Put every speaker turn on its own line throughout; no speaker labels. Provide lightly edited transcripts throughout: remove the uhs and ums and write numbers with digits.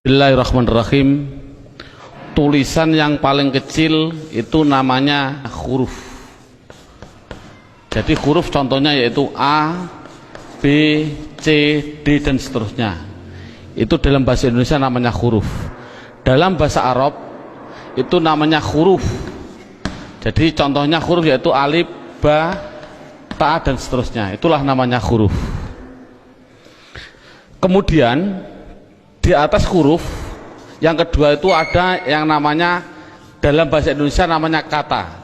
Bismillahirrahmanirrahim. Tulisan yang paling kecil itu namanya huruf. Jadi huruf contohnya yaitu A, B, C, D dan seterusnya. Itu dalam bahasa Indonesia namanya huruf. Dalam bahasa Arab itu namanya huruf. Jadi contohnya huruf yaitu alif, ba, ta dan seterusnya. Itulah namanya huruf. Kemudian di atas huruf yang kedua itu ada yang namanya dalam bahasa Indonesia namanya kata.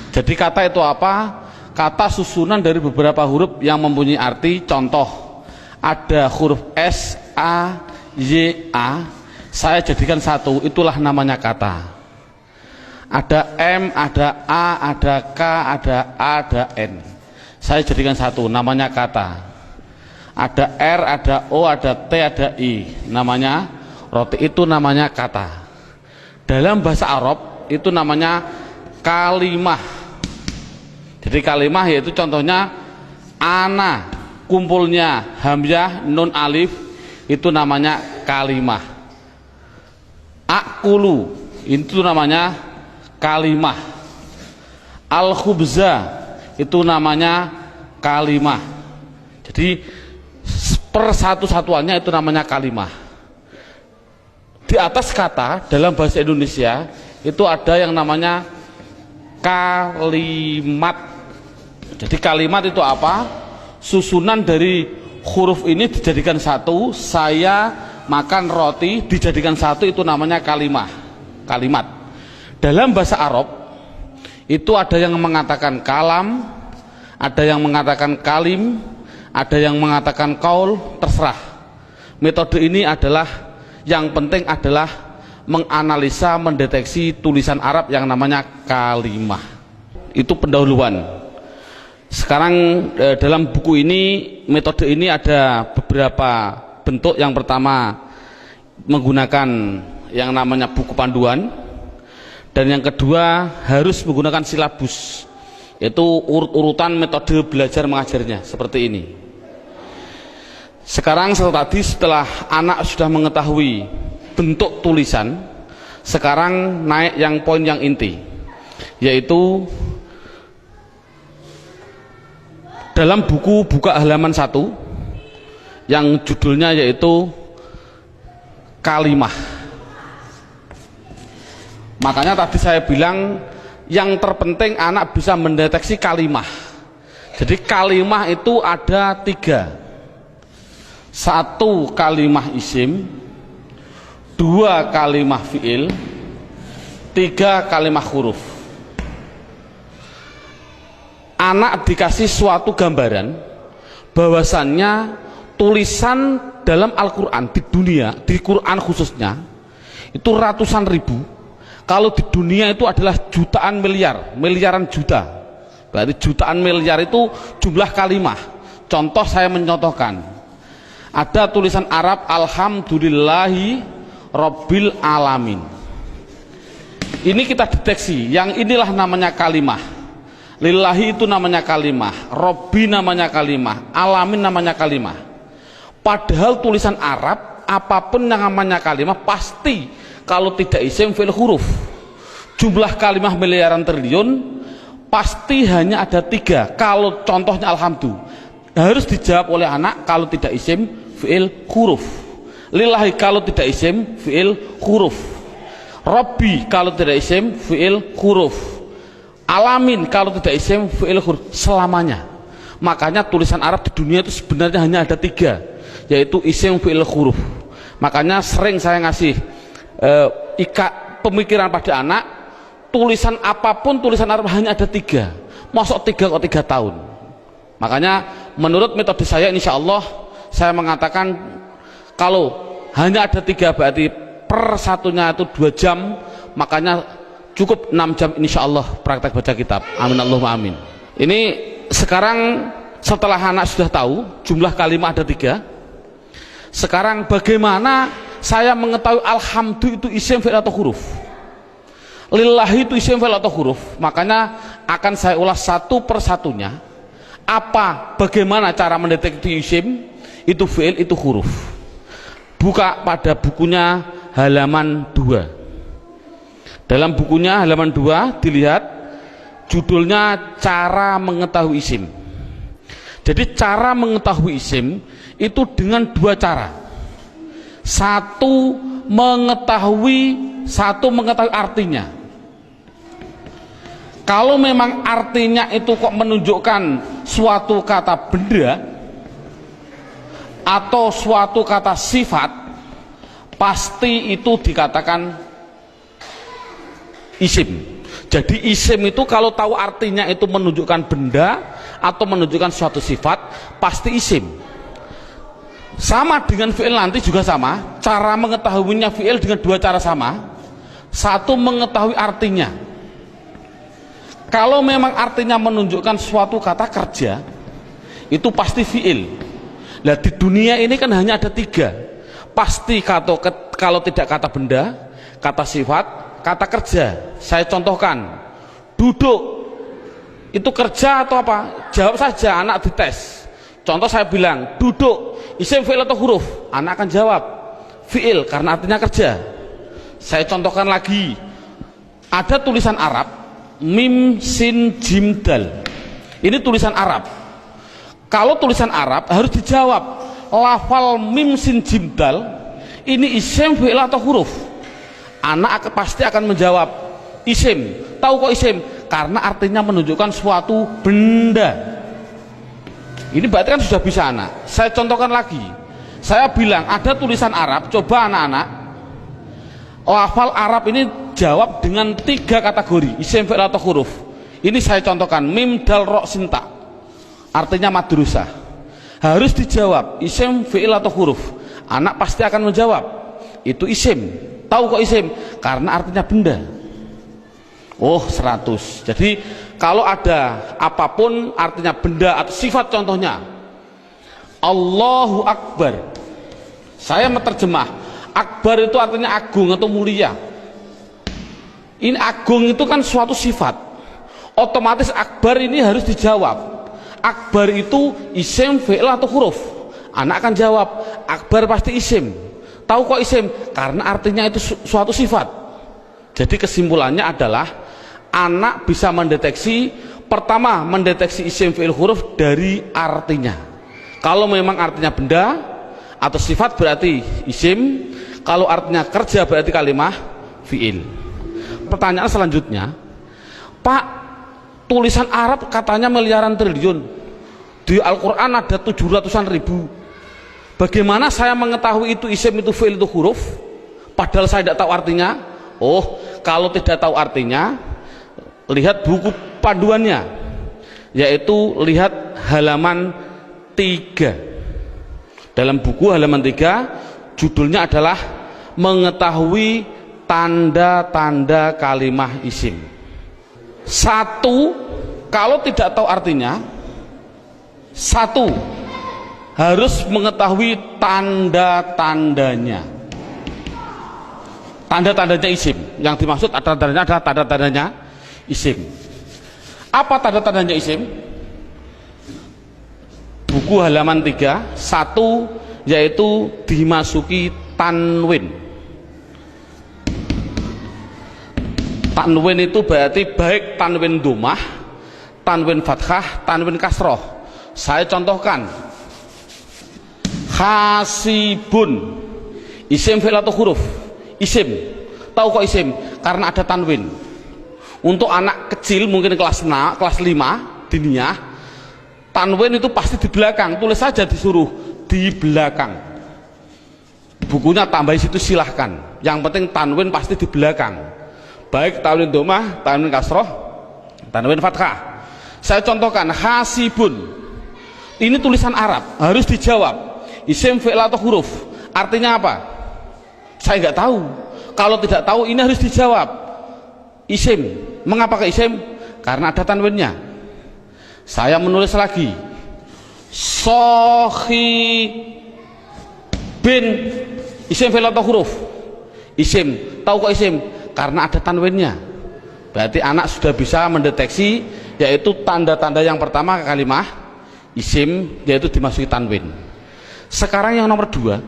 Jadi kata itu apa? Kata susunan dari beberapa huruf yang mempunyai arti. Contoh, ada huruf S, A, Y, A, saya jadikan satu, itulah namanya kata. Ada M, ada A, ada K, ada A, ada N, saya jadikan satu, namanya kata. Ada R, ada O, ada T, ada I, namanya roti, itu namanya kata. Dalam bahasa Arab itu namanya kalimah. Jadi kalimah yaitu contohnya ana, kumpulnya hamzah, nun, alif, itu namanya kalimah. Akulu, itu namanya kalimah. Al-khubza, itu namanya kalimah. Jadi persatu-satuannya itu namanya kalimah. Di atas kata dalam bahasa Indonesia itu ada yang namanya kalimat. Jadi kalimat itu apa? Susunan dari huruf ini dijadikan satu. Saya makan roti dijadikan satu, itu namanya kalimah. Kalimat. Dalam bahasa Arab itu ada yang mengatakan kalam, ada yang mengatakan kalim, ada yang mengatakan kaul, terserah. Metode ini adalah yang penting adalah menganalisa, mendeteksi tulisan Arab yang namanya kalimah. Itu pendahuluan. Sekarang dalam buku ini, metode ini ada beberapa bentuk. Yang pertama menggunakan yang namanya buku panduan, dan yang kedua harus menggunakan silabus, yaitu urut-urutan metode belajar mengajarnya seperti ini. Sekarang setelah anak sudah mengetahui bentuk tulisan, sekarang naik yang poin yang inti, yaitu dalam buku buka halaman 1 yang judulnya yaitu kalimah. Makanya tadi saya bilang yang terpenting anak bisa mendeteksi kalimah. Jadi kalimah itu ada 3. 1 kalimah isim, 2 kalimah fiil, 3 kalimah huruf. Anak dikasih suatu gambaran bahwasannya tulisan dalam Al-Quran di dunia, di Quran khususnya, itu ratusan ribu. Kalau di dunia itu adalah jutaan miliar, miliaran juta. Berarti jutaan miliar itu jumlah kalimah. Contoh, saya mencontohkan. Ada tulisan Arab alhamdulillahi rabbil alamin. Ini kita deteksi, yang inilah namanya kalimah. Lillahi itu namanya kalimah, Rabbi namanya kalimah, alamin namanya kalimah. Padahal tulisan Arab apapun yang namanya kalimah pasti kalau tidak isim fi'il huruf. Jumlah kalimah miliaran triliun pasti hanya ada 3. Kalau contohnya alhamdulillah harus dijawab oleh anak kalau tidak isim fi'il huruf. Lillahi kalau tidak isim fi'il huruf. Rabbi kalau tidak isim fi'il huruf. Alamin kalau tidak isim fi'il huruf. Selamanya. Makanya tulisan Arab di dunia itu sebenarnya hanya ada 3, yaitu isim fi'il huruf. Makanya sering saya ngasih pemikiran pada anak, tulisan apapun tulisan Arab hanya ada 3. Masuk 3 kok 3 tahun. Makanya menurut metode saya, insya Allah saya mengatakan kalau hanya ada 3 berarti per satunya itu 2 jam, makanya cukup 6 jam insya Allah praktek baca kitab. Amin Allahumma amin. Ini sekarang setelah anak sudah tahu jumlah kalimat ada 3, sekarang bagaimana saya mengetahui alhamdulillah itu isim fi'il atau huruf, lillahi itu isim fi'il atau huruf. Makanya akan saya ulas satu persatunya. Bagaimana cara mendeteksi isim itu fi'il itu huruf. Buka pada bukunya halaman 2. Dalam bukunya halaman 2 dilihat judulnya cara mengetahui isim. Jadi cara mengetahui isim itu dengan 2 cara. Satu mengetahui artinya. Kalau memang artinya itu kok menunjukkan suatu kata benda atau suatu kata sifat, pasti itu dikatakan isim. Jadi isim itu kalau tahu artinya itu menunjukkan benda atau menunjukkan suatu sifat, pasti isim. Sama dengan fi'il nanti juga sama. Cara mengetahuinya fi'il dengan 2 cara sama. Satu mengetahui artinya. Kalau memang artinya menunjukkan suatu kata kerja, itu pasti fi'il. Nah di dunia ini kan hanya ada 3. Pasti kalau tidak kata benda, kata sifat, kata kerja. Saya contohkan, duduk itu kerja atau apa? Jawab saja, anak dites. Contoh saya bilang duduk, isim, fi'il atau huruf? Anak akan jawab fi'il karena artinya kerja. Saya contohkan lagi, ada tulisan Arab mim sin jim dal. Ini tulisan Arab. Kalau tulisan Arab harus dijawab lafal mim sin jim dal ini isim, fi'il atau huruf? Anak pasti akan menjawab isim. Tahu kok isim? Karena artinya menunjukkan suatu benda. Ini berarti kan sudah bisa anak. Saya contohkan lagi. Saya bilang ada tulisan Arab, coba anak-anak lafal Arab ini jawab dengan 3 kategori, isim, fi'il atau huruf. Ini saya contohkan, mim dal ro sinta, artinya madrasah. Harus dijawab isim, fi'il atau huruf. Anak pasti akan menjawab itu isim. Tahu kok isim? Karena artinya benda. Oh 100. Jadi kalau ada apapun artinya benda atau sifat, contohnya Allahu Akbar, saya menerjemah Akbar itu artinya agung atau mulia. Ini agung itu kan suatu sifat, otomatis Akbar ini harus dijawab. Akbar itu isim, fi'il atau huruf? Anak akan jawab Akbar pasti isim. Tahu kok isim? Karena artinya itu suatu sifat. Jadi kesimpulannya adalah anak bisa mendeteksi, pertama mendeteksi isim, fi'il, huruf dari artinya. Kalau memang artinya benda atau sifat berarti isim, kalau artinya kerja berarti kalimah fi'il. Pertanyaan selanjutnya, Pak, tulisan Arab katanya miliaran triliun, di Al-Quran ada 700-an ribu. Bagaimana saya mengetahui itu isim, itu fi'il, itu huruf, padahal saya tidak tahu artinya? Oh, kalau tidak tahu artinya, lihat buku panduannya, yaitu lihat halaman 3. Dalam buku halaman 3 judulnya adalah mengetahui tanda-tanda kalimah isim. 1, kalau tidak tahu artinya, 1 harus mengetahui tanda-tandanya. Tanda-tandanya isim. Yang dimaksud tanda-tandanya adalah tanda-tandanya isim. Apa tanda-tandanya isim? Buku halaman 3, 1 yaitu dimasuki tanwin. Tanwin itu berarti baik tanwin dhammah, tanwin fathah, tanwin kasroh. Saya contohkan, hasibun, isim, fi'il atau huruf? Isim. Tahu kok isim? Karena ada tanwin. Untuk anak kecil mungkin kelas 5 diniyah, tanwin itu pasti di belakang. Tulis saja, disuruh di belakang. Bukunya tambah situ silahkan. Yang penting tanwin pasti di belakang. Baik tanwin dhammah, tanwin kasroh, tanwin fathah. Saya contohkan, hasibun. Ini tulisan Arab, harus dijawab isim, fi'il atau huruf? Artinya apa? Saya nggak tahu. Kalau tidak tahu ini harus dijawab isim. Mengapa ke isim? Karena ada tanwinnya. Saya menulis lagi, sohi bin, isim, fi'il atau huruf? Isim. Tahu kok isim? Karena ada tanwinnya. Berarti anak sudah bisa mendeteksi, yaitu tanda-tanda yang pertama kalimah isim, yaitu dimasuki tanwin. Sekarang yang nomor 2,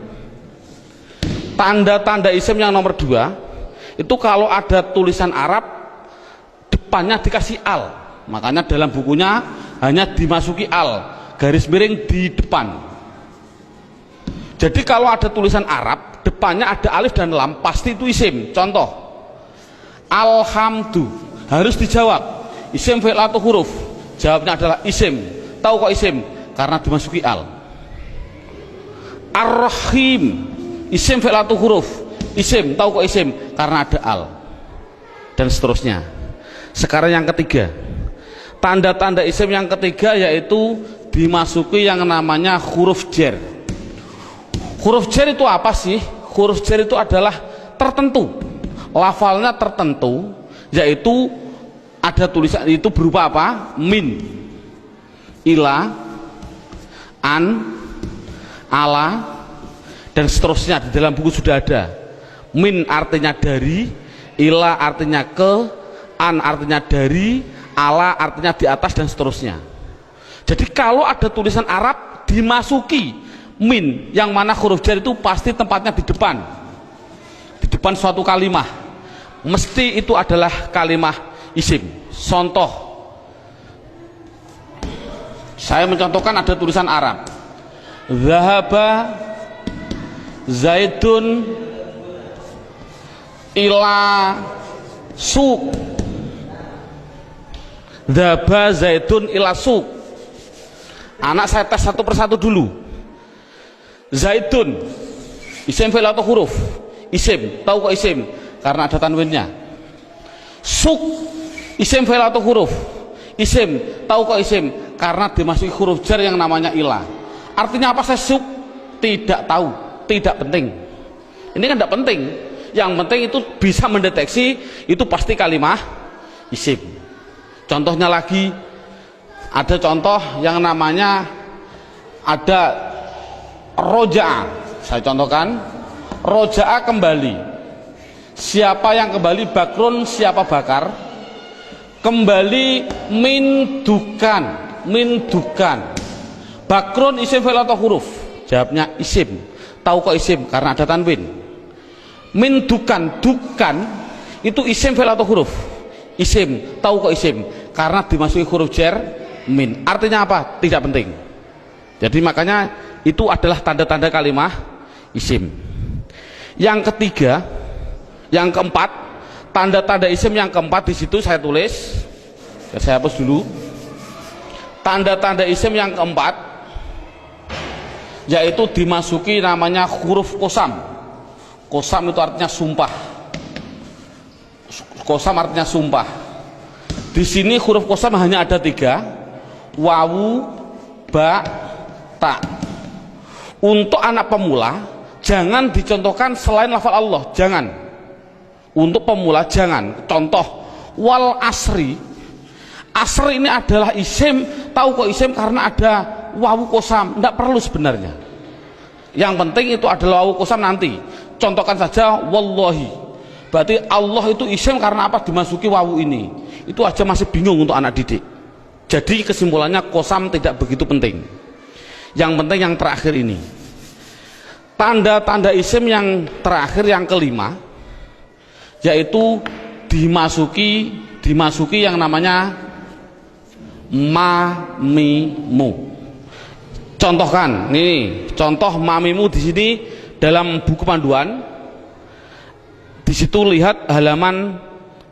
Tanda-tanda isim yang nomor 2 itu kalau ada tulisan Arab depannya dikasih al, makanya dalam bukunya hanya dimasuki al, garis miring di depan. Jadi kalau ada tulisan Arab depannya ada alif dan lam, pasti itu isim. Contoh, alhamdu, harus dijawab isim fi'il atau huruf, jawabnya adalah isim. Tahu kok isim? Karena dimasuki al. Ar-Rahim, isim fi'il atau huruf, isim. Tahu kok isim? Karena ada al. Dan seterusnya. Sekarang yang ketiga, tanda-tanda isim yang ketiga yaitu dimasuki yang namanya huruf jar. Huruf jar itu apa sih? Huruf jar itu adalah tertentu, lafalnya tertentu, yaitu ada tulisan itu berupa apa? Min, ila, an, ala, dan seterusnya. Di dalam buku sudah ada. Min artinya dari, ila artinya ke, an artinya dari, ala artinya di atas, dan seterusnya. Jadi kalau ada tulisan Arab dimasuki min, yang mana huruf jar itu pasti tempatnya di depan suatu kalimah, mesti itu adalah kalimah isim. Contoh, saya mencontohkan ada tulisan Arab, zahaba zaidun ila suq, zahaba zaidun ila suq. Anak saya tes satu persatu dulu. Zaidun, isim fi'il atau huruf? Isim. Tahu kok isim? Karena ada tanwinnya. Suq, isim fi'il atau huruf? Isim. Tahu kok isim? Karena dimasuki huruf jar yang namanya ila. Artinya apa saya suq? Tidak tahu, tidak penting. Ini kan tidak penting. Yang penting itu bisa mendeteksi itu pasti kalimah isim. Contohnya lagi, ada contoh yang namanya ada roja'a. Saya contohkan, roja'a kembali. Siapa yang kembali? Bakrun, siapa bakar? Kembali min dukan, min dukan. Bakrun isim fi'il atau huruf? Jawabnya isim. Tahu kok isim? Karena ada tanwin. Min dukan, dukan itu isim fi'il atau huruf? Isim. Tahu kok isim? Karena dimasuki huruf jar min. Artinya apa? Tidak penting. Jadi makanya itu adalah tanda-tanda kalimah isim. Yang ketiga, yang keempat, tanda-tanda isim yang keempat di situ saya tulis. Saya hapus dulu. Tanda-tanda isim yang keempat yaitu dimasuki namanya huruf qasam. Qasam itu artinya sumpah. Qasam artinya sumpah. Di sini huruf qasam hanya ada 3, wawu, ba, ta. Untuk anak pemula jangan dicontohkan selain lafal Allah, jangan. Untuk pemula jangan. Contoh, wal asri. Asri ini adalah isim. Tahu kok isim? Karena ada wawu qasam. Tidak perlu sebenarnya. Yang penting itu adalah wawu qasam nanti. Contohkan saja wallahi. Berarti Allah itu isim karena apa? Dimasuki wawu ini. Itu aja masih bingung untuk anak didik. Jadi kesimpulannya qasam tidak begitu penting. Yang penting yang terakhir ini. Tanda-tanda isim yang terakhir yang kelima yaitu dimasuki yang namanya mamimu. Contohkan, ini contoh mamimu di sini dalam buku panduan. Di situ lihat halaman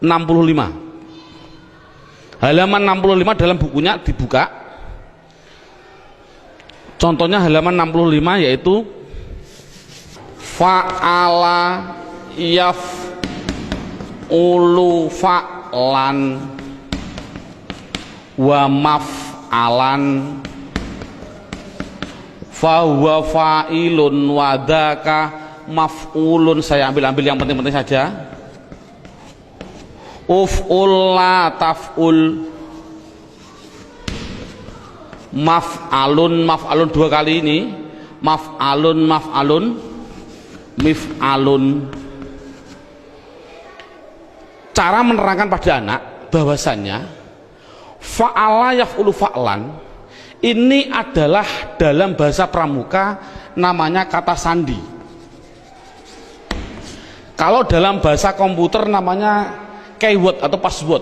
65. Halaman 65 dalam bukunya dibuka. Contohnya halaman 65 yaitu fa'ala yaf'ulu fa'lan wa maf'alan fahuwa fa'ilun wa dzaka maf'ulun. Saya ambil yang penting-penting saja. Uf'ul la taf'ul, maf'alun 2 kali ini, maf'alun mif'alun. Cara menerangkan pada anak bahwasannya fa'ala yaf'ulu fa'lan ini adalah dalam bahasa pramuka namanya kata sandi. Kalau dalam bahasa komputer namanya keyword atau password,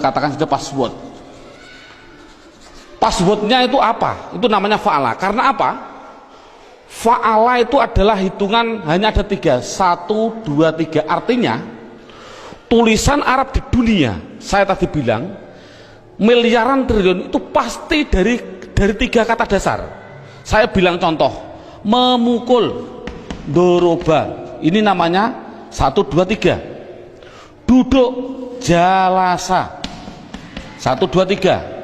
katakan saja password. Passwordnya itu apa? Itu namanya fa'ala. Karena apa? Fa'ala itu adalah hitungan hanya ada 3, 1, 2, 3. Artinya tulisan Arab di dunia, saya tadi bilang miliaran triliun, itu pasti dari 3 kata dasar. Saya bilang contoh, memukul, doroba, ini namanya 1, 2, 3. Duduk, jalasa, 1, 2, 3.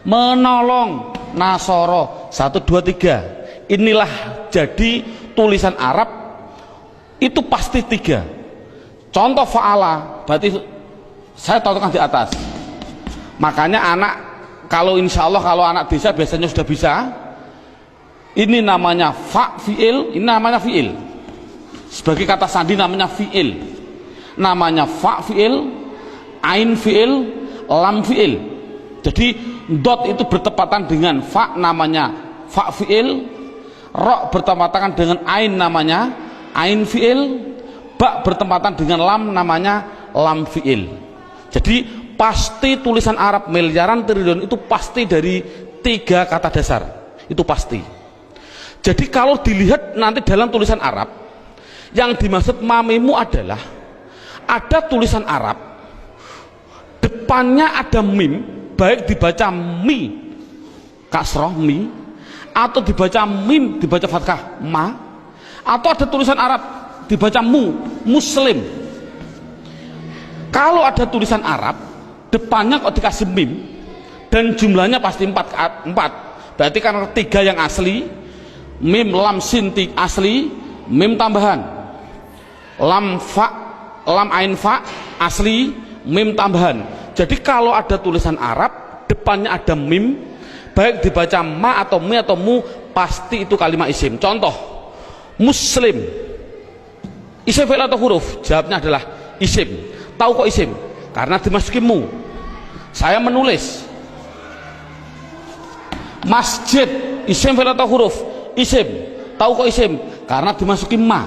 Menolong, nasoro, 1, 2, 3. Inilah jadi tulisan Arab itu pasti 3. Contoh fa'ala, berarti saya contohkan di atas. Makanya anak, kalau insya Allah kalau anak desa biasanya sudah bisa. Ini namanya fa fi'il, ini namanya fi'il. Sebagai kata sandi namanya fi'il. Namanya fa fi'il, ain fi'il, lam fi'il. Jadi dot itu bertepatan dengan fa, namanya fa fi'il. Ro bertepatan dengan ain, namanya ain fi'il. Ba bertepatan dengan lam, namanya lam fi'il. Jadi pasti tulisan Arab miliaran triliun itu pasti dari 3 kata dasar. Itu pasti. Jadi kalau dilihat nanti dalam tulisan Arab, yang dimaksud mamimu adalah ada tulisan Arab, depannya ada mim, baik dibaca mi kasroh mi, atau dibaca mim dibaca fathah ma, atau ada tulisan Arab dibaca mu, muslim. Kalau ada tulisan Arab depannya kok dikasih mim dan jumlahnya pasti 4, berarti karena 3 yang asli, mim lam sin asli, mim tambahan, lam fa, lam ain fa asli, mim tambahan. Jadi kalau ada tulisan Arab depannya ada mim, baik dibaca ma atau mi atau mu, pasti itu kalimat isim. Contoh, muslim, isim fi'il atau huruf? Jawabnya adalah isim. Tahu kok isim? Karena dimasuki mu. Saya menulis masjid, isim fi'il atau huruf? Isim. Tahu kok isim? Karena dimasuki ma.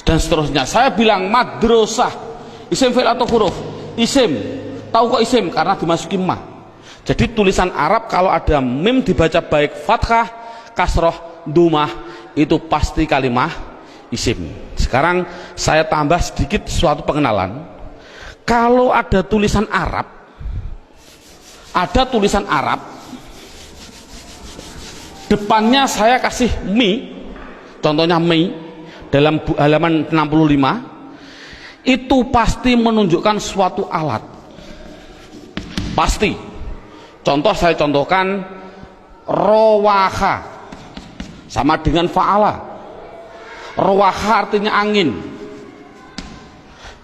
Dan seterusnya. Saya bilang madrasah, isim fi'il atau huruf? Isim. Tahu kok isim? Karena dimasuki ma. Jadi tulisan Arab kalau ada mim dibaca baik fathah, kasroh, dumah, itu pasti kalimah isim. Sekarang saya tambah sedikit suatu pengenalan. Kalau ada tulisan Arab, depannya saya kasih mi, contohnya mi dalam halaman 65, itu pasti menunjukkan suatu alat, pasti. Contoh saya contohkan, rowaha sama dengan fa'ala. Rowaha artinya angin.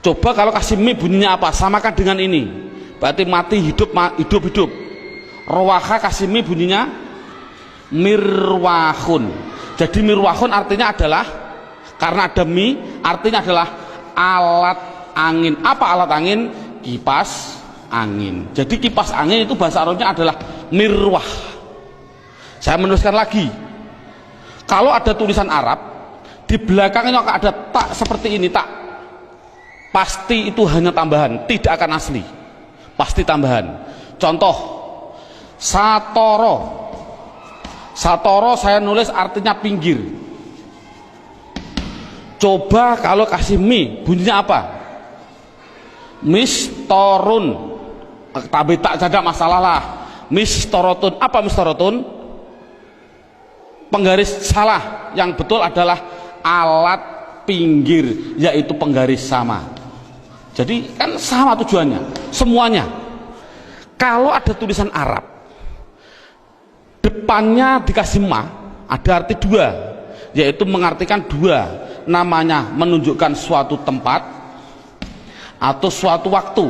Coba kalau kasih mi bunyinya apa? Samakan dengan ini, berarti mati hidup, hidup. Rowaha kasih mi bunyinya mirwahun. Jadi mirwahun artinya adalah, karena ada mi artinya adalah alat angin. Apa alat angin? Kipas angin. Jadi kipas angin itu bahasa Arabnya adalah mirwah. Saya menuliskan lagi, kalau ada tulisan Arab di belakangnya ada tak seperti ini, tak, pasti itu hanya tambahan, tidak akan asli, pasti tambahan. Contoh, satoro, satoro saya nulis artinya pinggir. Coba kalau kasih mi bunyinya apa? Mistorun. Tapi tak ada masalah lah. Mistorotun. Apa mistorotun? Penggaris salah. Yang betul adalah alat pinggir, yaitu penggaris sama. Jadi kan sama tujuannya, semuanya. Kalau ada tulisan Arab depannya dikasih ma, ada arti 2, yaitu mengartikan 2. Namanya menunjukkan suatu tempat atau suatu waktu,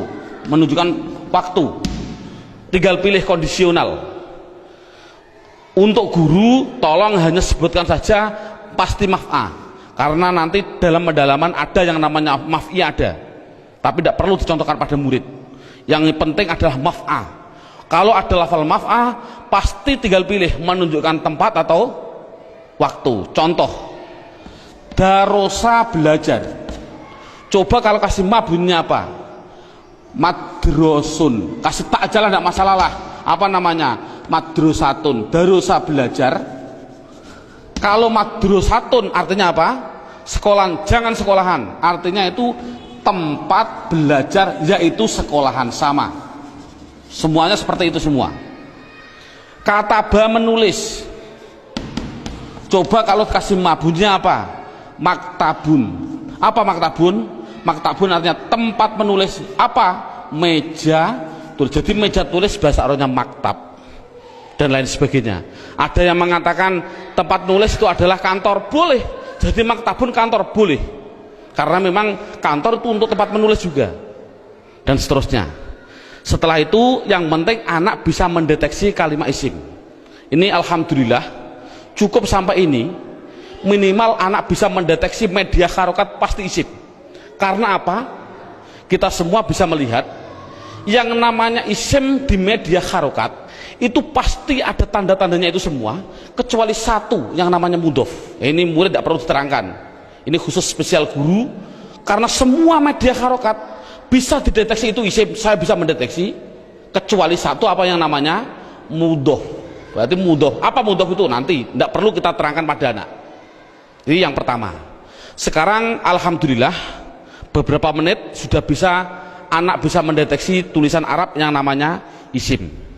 menunjukkan waktu. Tinggal pilih kondisional. Untuk guru tolong hanya sebutkan saja pasti maf'a, karena nanti dalam pendalaman ada yang namanya maf'i ada, tapi tidak perlu dicontohkan pada murid. Yang penting adalah maf'a. Kalau ada lafal maf'a, pasti tinggal pilih menunjukkan tempat atau waktu. Contoh, Darosa belajar. Coba kalau kasih ma bunyinya apa? Madrosun. Kasih tak aja lah, tidak masalah lah. Apa namanya? Madrosatun. Darosa belajar. Kalau madrosatun artinya apa? Sekolahan, jangan sekolahan. Artinya itu tempat belajar, yaitu sekolahan, sama. Semuanya seperti itu semua. Kataba menulis. Coba kalau kasih ma bunyinya apa? Maktabun. Apa maktabun? Maktabun artinya tempat menulis. Apa? Meja tulis. Jadi meja tulis bahasa Arabnya maktab dan lain sebagainya. Ada yang mengatakan tempat nulis itu adalah kantor, boleh. Jadi maktabun kantor, boleh, karena memang kantor itu untuk tempat menulis juga, dan seterusnya. Setelah itu yang penting anak bisa mendeteksi kalimat isim. Ini alhamdulillah cukup sampai ini. Minimal anak bisa mendeteksi media harokat pasti isim. Karena apa? Kita semua bisa melihat yang namanya isim di media harokat itu pasti ada tanda-tandanya itu semua, kecuali satu yang namanya mudhof. Ini murid tidak perlu diterangkan, ini khusus spesial guru, karena semua media harokat bisa dideteksi itu isim. Saya bisa mendeteksi kecuali satu, apa yang namanya mudhof. Berarti mudhof, apa mudhof itu nanti tidak perlu kita terangkan pada anak. Ini yang pertama. Sekarang alhamdulillah beberapa menit sudah bisa anak bisa mendeteksi tulisan Arab yang namanya isim.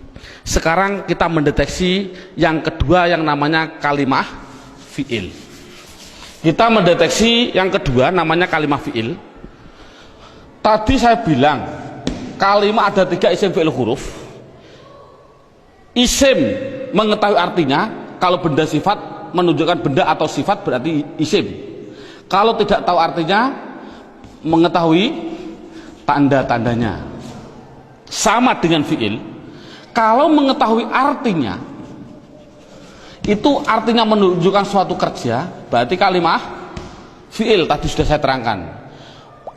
Sekarang kita mendeteksi yang kedua yang namanya kalimah fi'il. Kita mendeteksi yang kedua namanya kalimah fi'il. Tadi saya bilang kalimah ada 3 isim fi'il huruf. Isim mengetahui artinya, kalau benda sifat menunjukkan benda atau sifat berarti isim. Kalau tidak tahu artinya, mengetahui tanda-tandanya. Sama dengan fi'il. Kalau mengetahui artinya, itu artinya menunjukkan suatu kerja, berarti kalimah fi'il. Tadi sudah saya terangkan.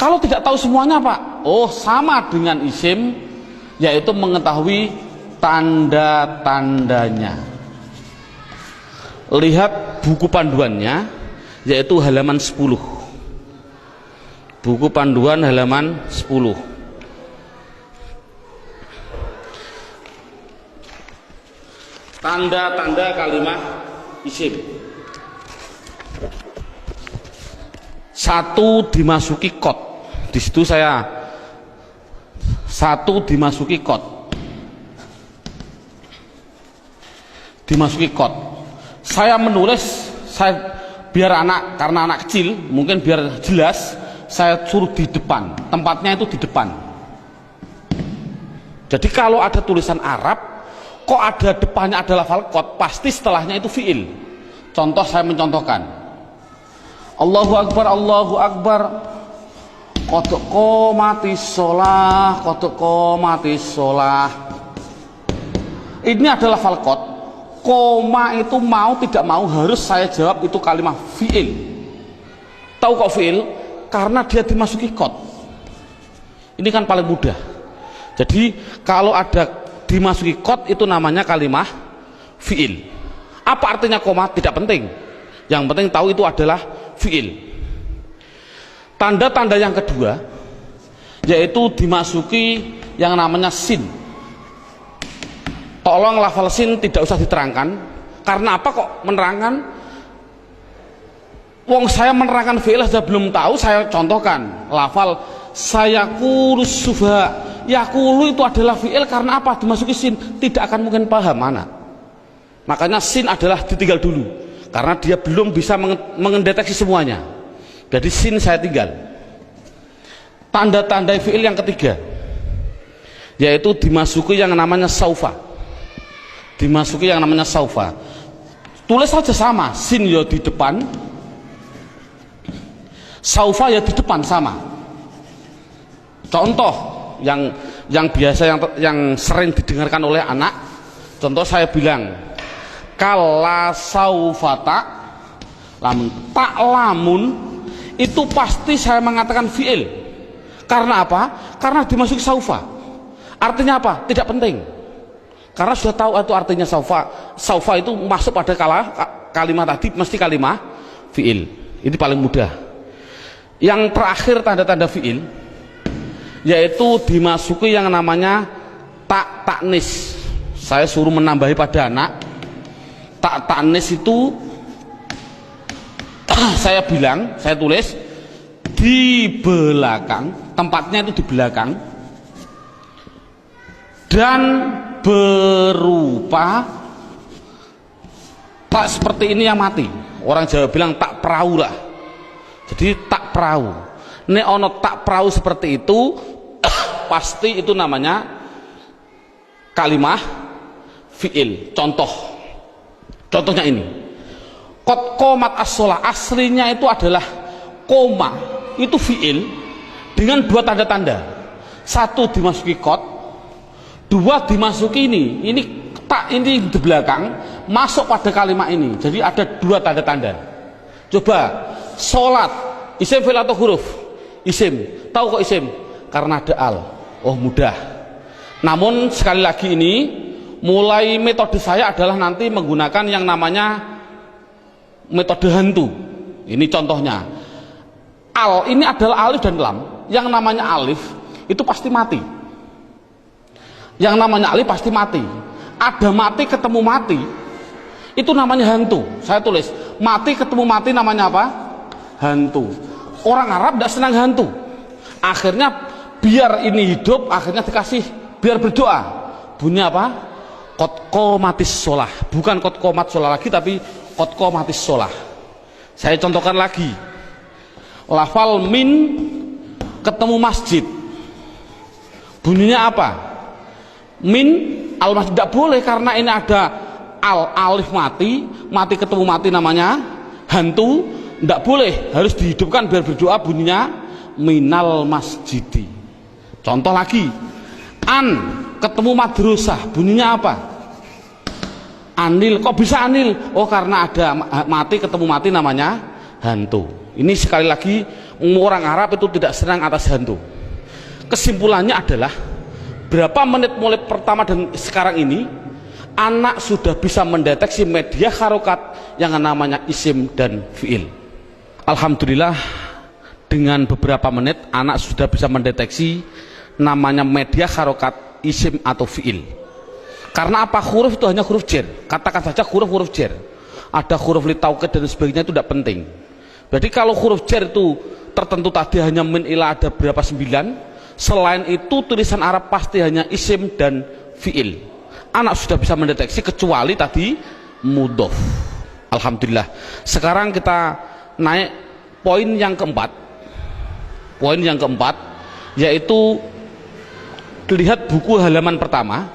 Kalau tidak tahu semuanya Pak, oh sama dengan isim, yaitu mengetahui tanda-tandanya. Lihat buku panduannya, yaitu halaman 10. Buku panduan halaman 10. Tanda-tanda kalimat isim. 1 dimasuki kot. Di situ saya 1 dimasuki kot. Dimasuki kot. Saya menulis, saya biar anak, karena anak kecil mungkin biar jelas, saya suruh di depan. Tempatnya itu di depan. Jadi kalau ada tulisan Arab kok ada depannya ada lafal kot, pasti setelahnya itu fi'il. Contoh, saya mencontohkan Allahu Akbar, Allahu Akbar, qad qomatis sholah, qad qomatis sholah. Ini adalah lafal kot. Koma itu mau tidak mau harus saya jawab itu kalimat fi'il. Tahu kok fi'il? Karena dia dimasuki kot. Ini kan paling mudah. Jadi kalau ada dimasuki kot itu namanya kalimah fi'il. Apa artinya koma? Tidak penting. Yang penting tahu itu adalah fi'il. Tanda-tanda yang kedua yaitu dimasuki yang namanya sin. Tolong lafal sin tidak usah diterangkan. Karena apa kok menerangkan? Wong saya menerangkan fi'il saja belum tahu, saya contohkan lafal sayaqulus sufaha. Yaqulu itu adalah fi'il, karena apa? Dimasuki sin, tidak akan mungkin paham anak. Makanya sin adalah ditinggal dulu, karena dia belum bisa mendeteksi semuanya. Jadi sin saya tinggal. Tanda-tanda fi'il yang ketiga yaitu dimasuki yang namanya saufa. Dimasuki yang namanya saufa. Tulis saja sama, sin ya di depan, saufa ya di depan, sama. Contoh yang biasa yang sering didengarkan oleh anak, contoh saya bilang kala saufata lamun, tak lamun itu pasti saya mengatakan fi'il. Karena apa? Karena dimasuki saufa. Artinya apa? Tidak penting, karena sudah tahu itu artinya saufa. Saufa itu masuk pada kalimat tadi mesti kalimat fi'il. Ini paling mudah. Yang terakhir tanda-tanda fiil yaitu dimasuki yang namanya taknis. Saya suruh menambahi pada anak. Taknis itu saya bilang, saya tulis di belakang, tempatnya itu di belakang, dan berupa tak seperti ini yang mati. Orang Jawa bilang tak perahu lah. Jadi tak perahu. Nek ono tak perahu seperti itu pasti itu namanya kalimah fiil. Contohnya ini. Qad qomat as-shalah, aslinya itu adalah koma, itu fiil dengan dua tanda-tanda. Satu dimasuki qad, dua dimasuki ini tak, ini di belakang masuk pada kalimat ini. Jadi ada dua tanda-tanda. Coba sholat, isim fi'il atau huruf? Isim. Tahu kok isim? Karena ada al. Oh mudah. Namun sekali lagi ini mulai metode saya adalah nanti menggunakan yang namanya metode hantu. Ini contohnya. Al ini adalah alif dan lam. Yang namanya alif itu pasti mati. Yang namanya alif pasti mati. Ada mati ketemu mati, itu namanya hantu. Saya tulis mati ketemu mati namanya apa? Hantu. Orang Arab tidak senang hantu. Akhirnya biar ini hidup, akhirnya dikasih biar berdoa. Bunyi apa? Qad qomatis shalah. Bukan qad qomat shalah lagi, tapi qad qomatis shalah. Saya contohkan lagi. Lafal min ketemu masjid. Bunyinya apa? Min al masjid, tidak boleh karena ini ada alif mati ketemu mati namanya hantu, tidak boleh, harus dihidupkan biar berdoa, bunyinya minal masjidi. Contoh lagi, an ketemu madrasah, bunyinya apa? Anil. Kok bisa anil? Oh karena ada mati ketemu mati namanya hantu. Ini sekali lagi orang Arab itu tidak senang atas hantu. Kesimpulannya adalah berapa menit mulai pertama dan sekarang ini anak sudah bisa mendeteksi media harokat yang namanya isim dan fiil. Alhamdulillah dengan beberapa menit anak sudah bisa mendeteksi namanya media harokat isim atau fiil. Karena apa? Huruf itu hanya huruf jar. Katakan saja huruf jar. Ada huruf li taukid dan sebagainya, itu tidak penting. Berarti kalau huruf jar itu tertentu tadi hanya min ila ada berapa 9. Selain itu tulisan Arab pasti hanya isim dan fiil. Anak sudah bisa mendeteksi kecuali tadi mudhof. Alhamdulillah. Sekarang kita naik poin yang keempat. Poin yang keempat yaitu lihat buku halaman pertama.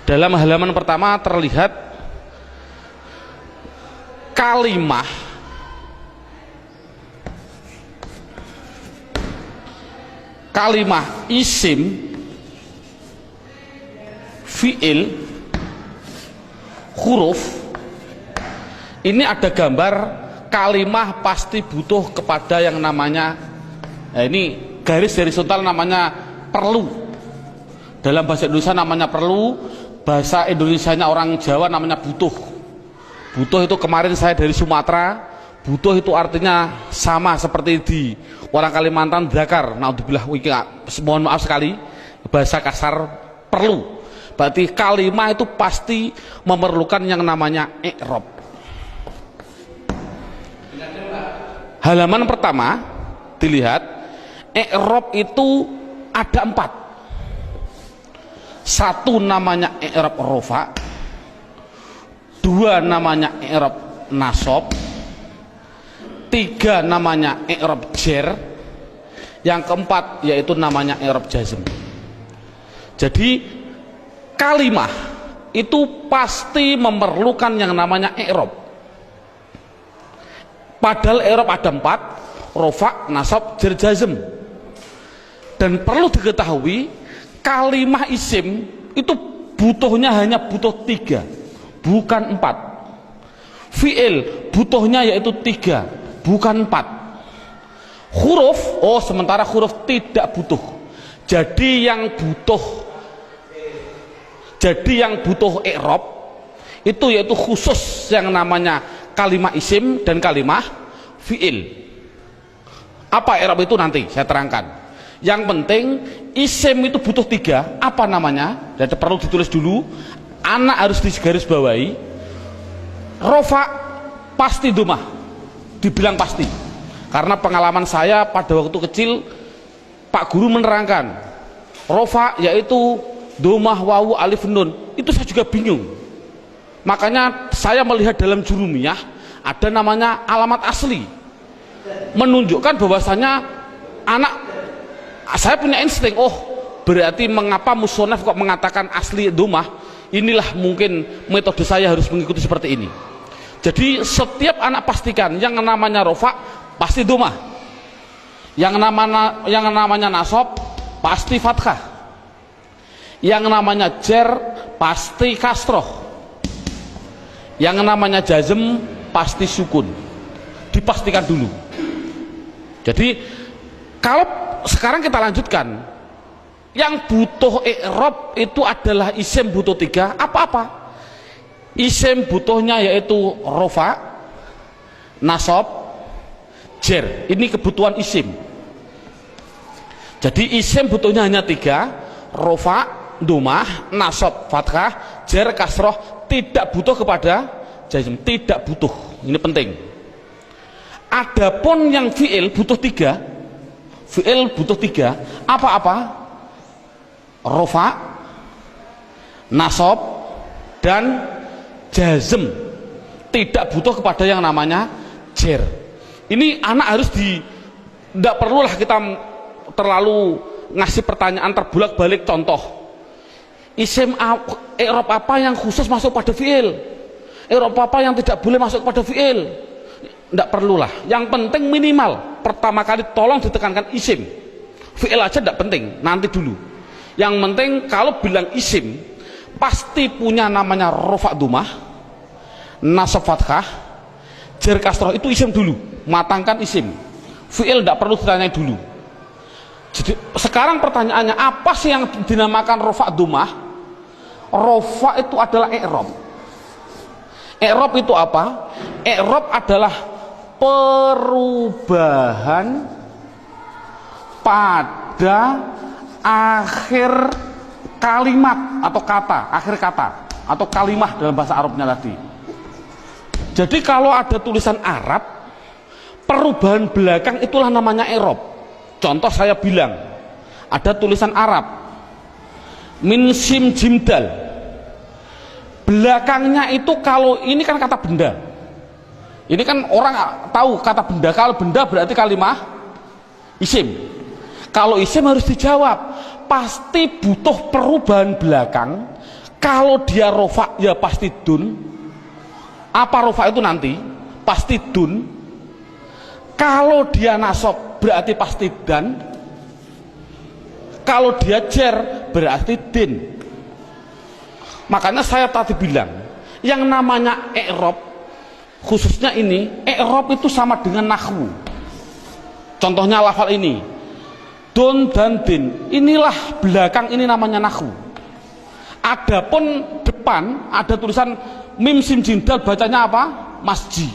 Dalam halaman pertama terlihat kalimah isim, fiil, huruf. Ini ada gambar kalimah pasti butuh kepada yang namanya, ini garis horizontal namanya perlu. Dalam bahasa Indonesia namanya perlu, bahasa Indonesianya orang Jawa namanya butuh. Butuh itu kemarin saya dari Sumatera, butuh itu artinya sama seperti di orang Kalimantan zakar. Naudzubillah, mohon maaf sekali bahasa kasar perlu. Berarti kalimah itu pasti memerlukan yang namanya i'rab. Halaman pertama dilihat, i'rab itu ada 4. Satu namanya i'rab rofa, 2 namanya i'rab nasab, 3 namanya i'rab jar, yang keempat yaitu namanya i'rab jazm. Jadi kalimah itu pasti memerlukan yang namanya i'rab. Padahal i'rab ada 4, rofa, nasab, jar, jazm. Dan perlu diketahui kalimah isim itu butuhnya hanya butuh 3, bukan 4. Fi'il butuhnya yaitu 3, bukan 4. Huruf, sementara huruf tidak butuh. Jadi yang butuh i'rab itu yaitu khusus yang namanya kalimah isim dan kalimah fiil. Apa i'rab itu nanti saya terangkan. Yang penting isim itu butuh 3. Apa namanya? Dan perlu ditulis dulu. Anak harus digarisbawahi. Rofa pasti domah. Dibilang pasti. Karena pengalaman saya pada waktu kecil, Pak Guru menerangkan rofa yaitu domah, wawu, alif, nun. Itu saya juga bingung. Makanya saya melihat dalam jurumiyah ada namanya alamat asli, menunjukkan bahwasanya anak, saya punya insting, oh berarti mengapa musonaf kok mengatakan asli domah, inilah mungkin metode saya harus mengikuti seperti ini. Jadi setiap anak pastikan yang namanya rofa pasti domah, yang namanya nasab pasti fathah, yang namanya jer pasti kasroh, yang namanya jazm pasti sukun. Dipastikan dulu. Jadi kalau sekarang kita lanjutkan, yang butuh i'rab itu adalah isim butuh 3. Apa-apa? Isim butuhnya yaitu rofa, nasab, jer. Ini kebutuhan isim. Jadi isim butuhnya hanya 3: rofa, domah, nasab, fathah, jer, kasroh. Tidak butuh kepada jazm, tidak butuh. Ini penting. Adapun yang fi'il butuh 3. Fi'il butuh 3. Apa-apa? Rofa, nasab, dan jazm. Tidak butuh kepada yang namanya jer. Ini anak harus tidak perlulah kita terlalu ngasih pertanyaan terbulak-balik. Contoh, isim i'rab apa yang khusus masuk pada fi'il, i'rab apa yang tidak boleh masuk pada fi'il, tidak perlulah. Yang penting minimal pertama kali tolong ditekankan isim. Fi'il aja tidak penting, nanti dulu. Yang penting kalau bilang isim pasti punya namanya rofa domah, nasab fathah, jer kasroh. Itu isim dulu, matangkan isim. Fi'il tidak perlu ditanya dulu. Jadi sekarang pertanyaannya, apa sih yang dinamakan rofa domah? Rofa itu adalah i'rab. I'rab itu apa? I'rab adalah perubahan pada akhir kalimat atau kata, akhir kata atau kalimah dalam bahasa Arabnya tadi. Jadi kalau ada tulisan Arab, perubahan belakang itulah namanya i'rab. Contoh saya bilang, ada tulisan Arab min sim jim dal, belakangnya itu, kalau ini kan kata benda, ini kan orang tahu kata benda. Kalau benda berarti kalimah isim. Kalau isim harus dijawab, pasti butuh perubahan belakang. Kalau dia rofa ya pasti dun. Apa rofa itu nanti? Pasti dun. Kalau dia nasab berarti pasti dan. Kalau dia jer berarti din. Makanya saya tadi bilang, yang namanya i'rab, khususnya ini, i'rab itu sama dengan nahwu. Contohnya lafal ini, dun dan din. Inilah belakang, ini namanya nahwu. Adapun depan ada tulisan mim sim jim dal, bacanya apa? Masjid.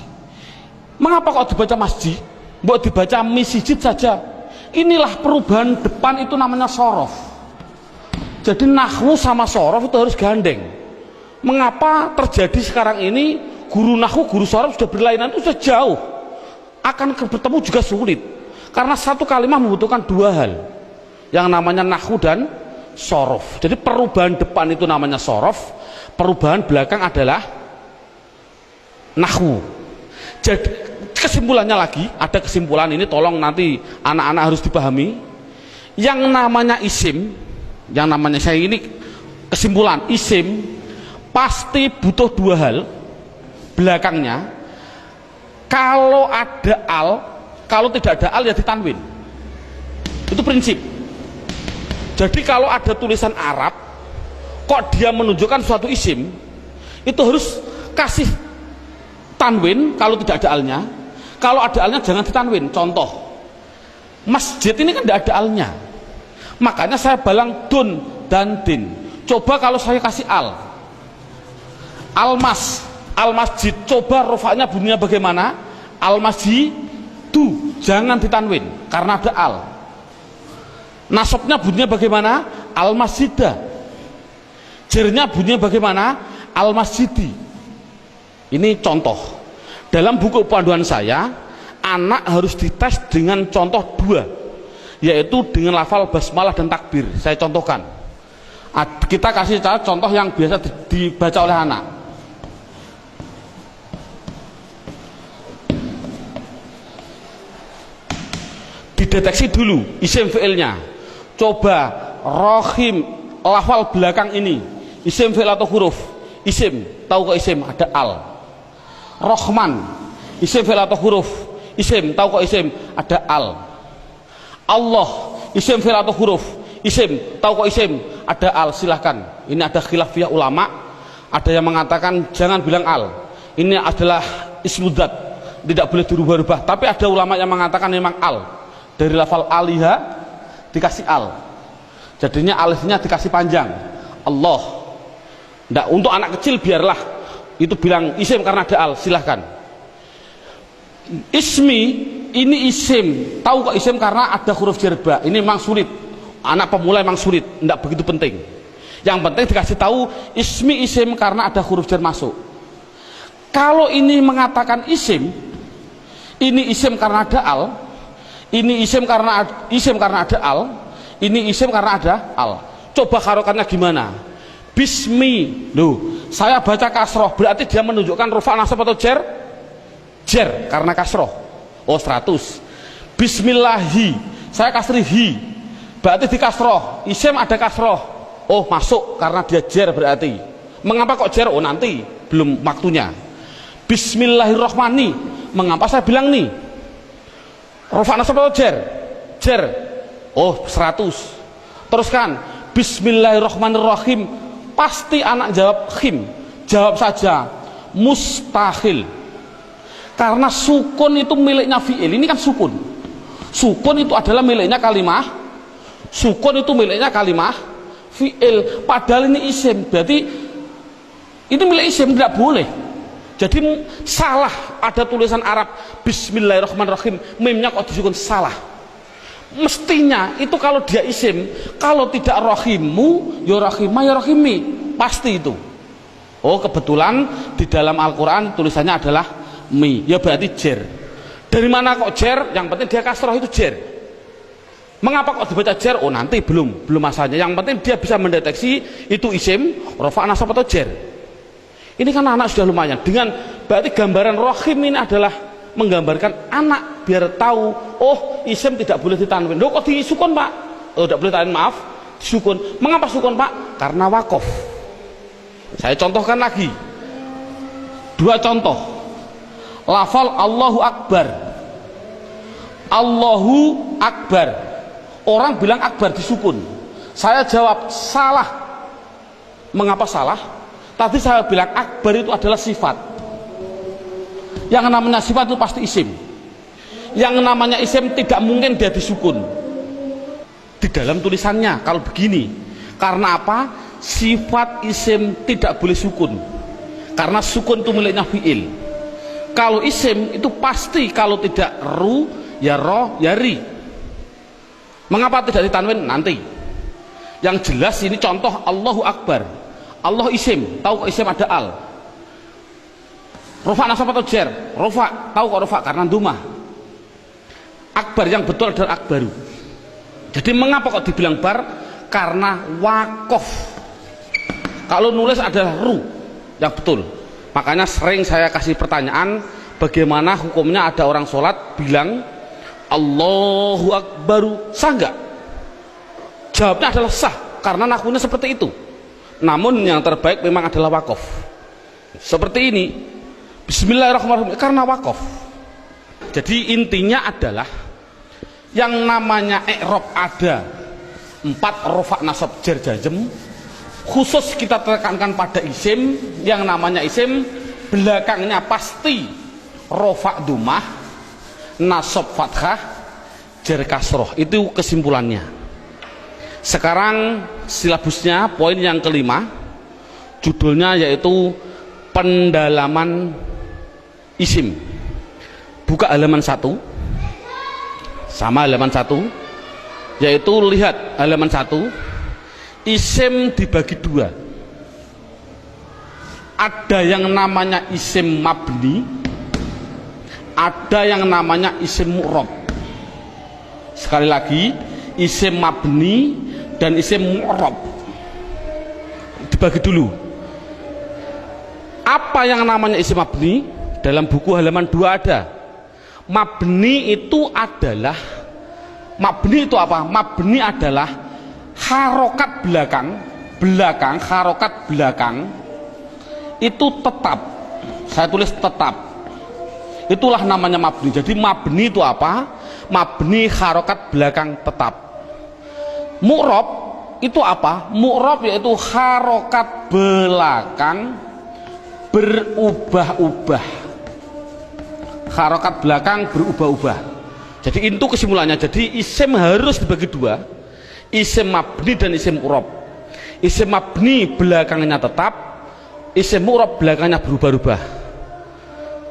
Mengapa kok dibaca masjid? Mbok dibaca misjid saja. Inilah perubahan depan, itu namanya sorof. Jadi nahwu sama sorof itu harus gandeng. Mengapa terjadi sekarang ini guru nahwu, guru sorof sudah berlainan, itu sudah jauh, akan bertemu juga sulit. Karena satu kalimat membutuhkan 2 hal, yang namanya nahwu dan sorof. Jadi perubahan depan itu namanya sorof, perubahan belakang adalah nahwu. Jadi kesimpulannya lagi, ada kesimpulan ini, tolong nanti anak-anak harus dipahami. Yang namanya isim, yang namanya, saya ini kesimpulan, isim pasti butuh 2 hal belakangnya. Kalau ada al, kalau tidak ada al ya ditanwin. Itu prinsip. Jadi kalau ada tulisan Arab kok dia menunjukkan suatu isim, itu harus kasih tanwin kalau tidak ada alnya. Kalau ada alnya jangan ditanwin. Contoh, masjid ini kan tidak ada alnya, makanya saya balang dun dan din. Coba kalau saya kasih al, al masjid, coba rofaknya bunyinya bagaimana? Al masjid, jangan ditanwin karena ada al. Nasabnya bunyinya bagaimana? Al masjidah. Jernya bunyinya bagaimana? Al masjidi. Ini contoh. Dalam buku panduan saya, anak harus dites dengan contoh 2, yaitu dengan lafal basmalah dan takbir. Saya contohkan. Kita kasih contoh yang biasa dibaca oleh anak. Dideteksi dulu isim fi'ilnya. Coba rohim, lafal belakang ini isim fi'il atau huruf? Isim, tahu kok isim? Ada al. Rohman, isim fi'il atau huruf? Isim, tahu kok isim? Ada al. Allah, isim fi'il atau huruf? Isim, tahu kok isim? Ada al. Silahkan. Ini ada khilafiyah ulama. Ada yang mengatakan jangan bilang al. Ini adalah ismudzat, tidak boleh dirubah-rubah. Tapi ada ulama yang mengatakan memang al. Dari lafal aliha dikasih al, jadinya alifnya dikasih panjang. Allah. Nggak, untuk anak kecil biarlah itu bilang isim karena ada al, silahkan. Ismi, ini isim, tahu kok isim karena ada huruf jerba. Ini memang sulit, anak pemula memang sulit, nggak begitu penting. Yang penting dikasih tahu ismi isim karena ada huruf jar masuk. Kalau ini mengatakan isim, ini isim karena ada al, ini isim karena ada al, ini isim karena ada al. Coba harokannya gimana? Bismi, loh, saya baca kasroh, berarti dia menunjukkan rufa nasab atau jer? Jer, karena kasroh. Oh 100. Bismillahi, saya kasri hi, berarti di kasroh. Isim ada kasroh. Oh masuk karena dia jer berarti. Mengapa kok jer? Oh nanti, belum waktunya. Bismillahirrohmani, mengapa saya bilang nih? Rufa nasab atau jer? Jer. Oh 100. Teruskan. Bismillahirrahmanirrahim. Pasti anak jawab khim. Jawab saja mustahil. Karena sukun itu miliknya fi'il. Ini kan sukun. Sukun itu adalah miliknya kalimah. Sukun itu miliknya kalimah fi'il. Padahal ini isim. Berarti ini milik isim, tidak boleh. Jadi salah, ada tulisan Arab Bismillahirrahmanirrahim, mimnya kok disukun, salah. Mestinya itu kalau dia isim, kalau tidak rohimu ya rohimah ya rohimi, pasti itu. Oh kebetulan di dalam Al-Quran tulisannya adalah mi, ya berarti jer. Dari mana kok jer? Yang penting dia kasroh itu jer. Mengapa kok dibaca jer? Oh nanti belum masanya. Yang penting dia bisa mendeteksi itu isim, rofa nasab atau jer. Ini kan anak sudah lumayan. Dengan berarti gambaran rohim ini adalah menggambarkan anak biar tahu, oh isim tidak boleh ditanwin. Loh kok disukun pak? Oh tidak boleh ditanwin, maaf, disukun. Mengapa sukun pak? Karena wakof. Saya contohkan lagi 2 contoh. Lafal Allahu Akbar. Allahu Akbar. Orang bilang akbar disukun. Saya jawab salah. Mengapa salah? Tadi saya bilang akbar itu adalah sifat. Yang namanya sifat itu pasti isim. Yang namanya isim tidak mungkin dia disukun. Di dalam tulisannya kalau begini. Karena apa? Sifat isim tidak boleh sukun. Karena sukun itu miliknya fi'il. Kalau isim itu pasti kalau tidak ru ya ro ya ri. Mengapa tidak ditanwin? Nanti. Yang jelas ini contoh Allahu Akbar. Allah isim, tahu kok isim ada al. Rofa nasab atau jer? Rofa, tahu kok rofa karena dumah. Akbar yang betul adalah akbaru. Jadi mengapa kok dibilang bar? Karena wakof. Kalau nulis adalah ru yang betul. Makanya sering saya kasih pertanyaan, bagaimana hukumnya ada orang sholat bilang Allahu Akbaru, sah nggak? Jawabnya adalah sah karena nakunya seperti itu. Namun yang terbaik memang adalah wakof. Seperti ini, Bismillahirrahmanirrahim, karena wakof. Jadi intinya adalah yang namanya i'rab ada 4 rofa nasab jar jazm. Khusus kita tekankan pada isim. Yang namanya isim belakangnya pasti rofa dumah, nasab fathah, jar kasroh. Itu kesimpulannya. Sekarang silabusnya poin yang kelima, judulnya yaitu pendalaman isim. Buka halaman 1. sama halaman 1, yaitu lihat halaman 1, isim dibagi 2. Ada yang namanya isim mabni, ada yang namanya isim mu'rab. Sekali lagi, isim mabni dan isim mu'rab dibagi dulu. Apa yang namanya isim mabni? Dalam buku halaman 2 ada. Mabni itu adalah, mabni itu apa? Mabni adalah harokat belakang, harokat belakang itu tetap. Saya tulis tetap. Itulah namanya mabni. Jadi mabni itu apa? Mabni harokat belakang tetap. Mu'rab itu apa? Mu'rab yaitu harokat belakang berubah-ubah. Harokat belakang berubah-ubah. Jadi itu kesimpulannya. Jadi isim harus dibagi 2, isim mabni dan isim mu'rab. Isim mabni belakangnya tetap, isim mu'rab belakangnya berubah-ubah.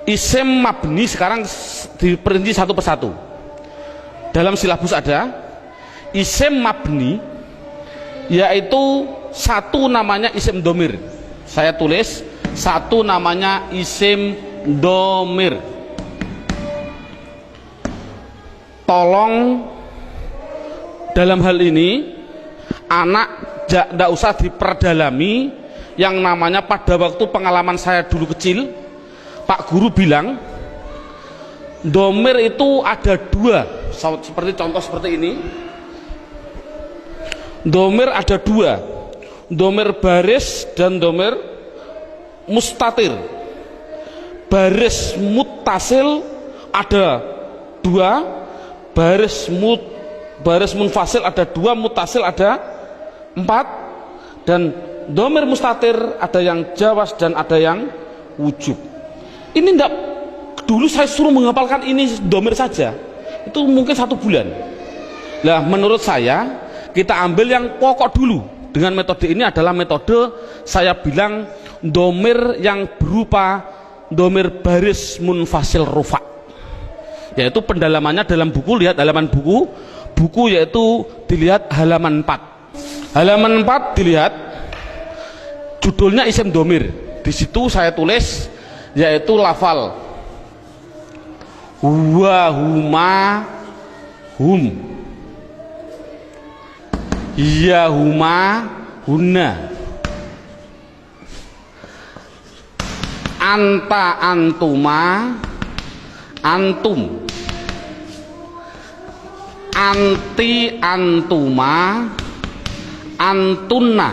Isim mabni sekarang diperinci satu persatu. Dalam silabus ada isim mabni, yaitu satu namanya isim domir. Saya tulis satu namanya isim domir. Tolong dalam hal ini anak tidak usah diperdalami. Yang namanya pada waktu pengalaman saya dulu kecil, Pak Guru bilang domir itu ada 2, seperti contoh seperti ini. Domir ada 2, domir baris dan domir mustatir. Baris muttasil ada 2, baris munfasil ada 2, muttasil ada 4, dan domir mustatir ada yang jawas dan ada yang wujub. Ini enggak, dulu saya suruh menghafalkan ini domir saja, itu mungkin 1 bulan. Nah, menurut saya kita ambil yang pokok dulu. Dengan metode ini adalah metode saya bilang domir yang berupa domir baris munfasil rufa, yaitu pendalamannya dalam buku. Lihat halaman buku yaitu dilihat halaman 4. Halaman 4 dilihat judulnya isim domir. Di situ saya tulis yaitu lafal huwa, huma, hum, ya, huma, hunna, anta, antuma, antum, anti, antuma, antunna.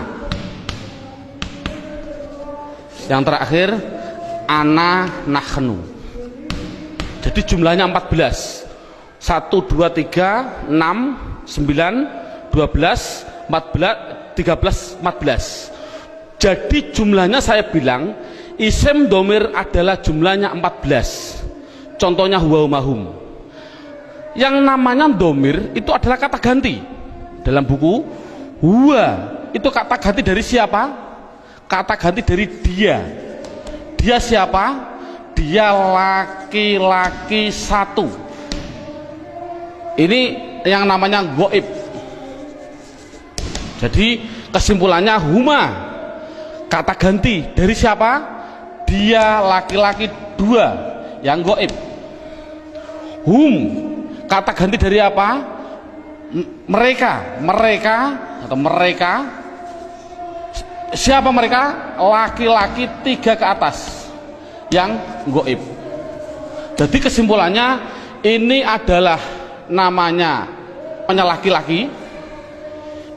Yang terakhir ana, nahnu. Jadi jumlahnya 14. 1, 2, 3, 6, 9, 12, 14, 13, 14. Jadi jumlahnya saya bilang isim domir adalah jumlahnya 14. Contohnya huwa, hum. Yang namanya domir itu adalah kata ganti. Dalam buku huwa itu kata ganti dari siapa? Kata ganti dari dia. Dia siapa? Dia laki-laki 1. Ini yang namanya goib. Jadi kesimpulannya huma kata ganti dari siapa? Dia laki-laki 2 yang goib. Hum kata ganti dari apa? Mereka atau mereka. Siapa mereka? Laki-laki 3 ke atas yang goib. Jadi kesimpulannya ini adalah namanya laki-laki.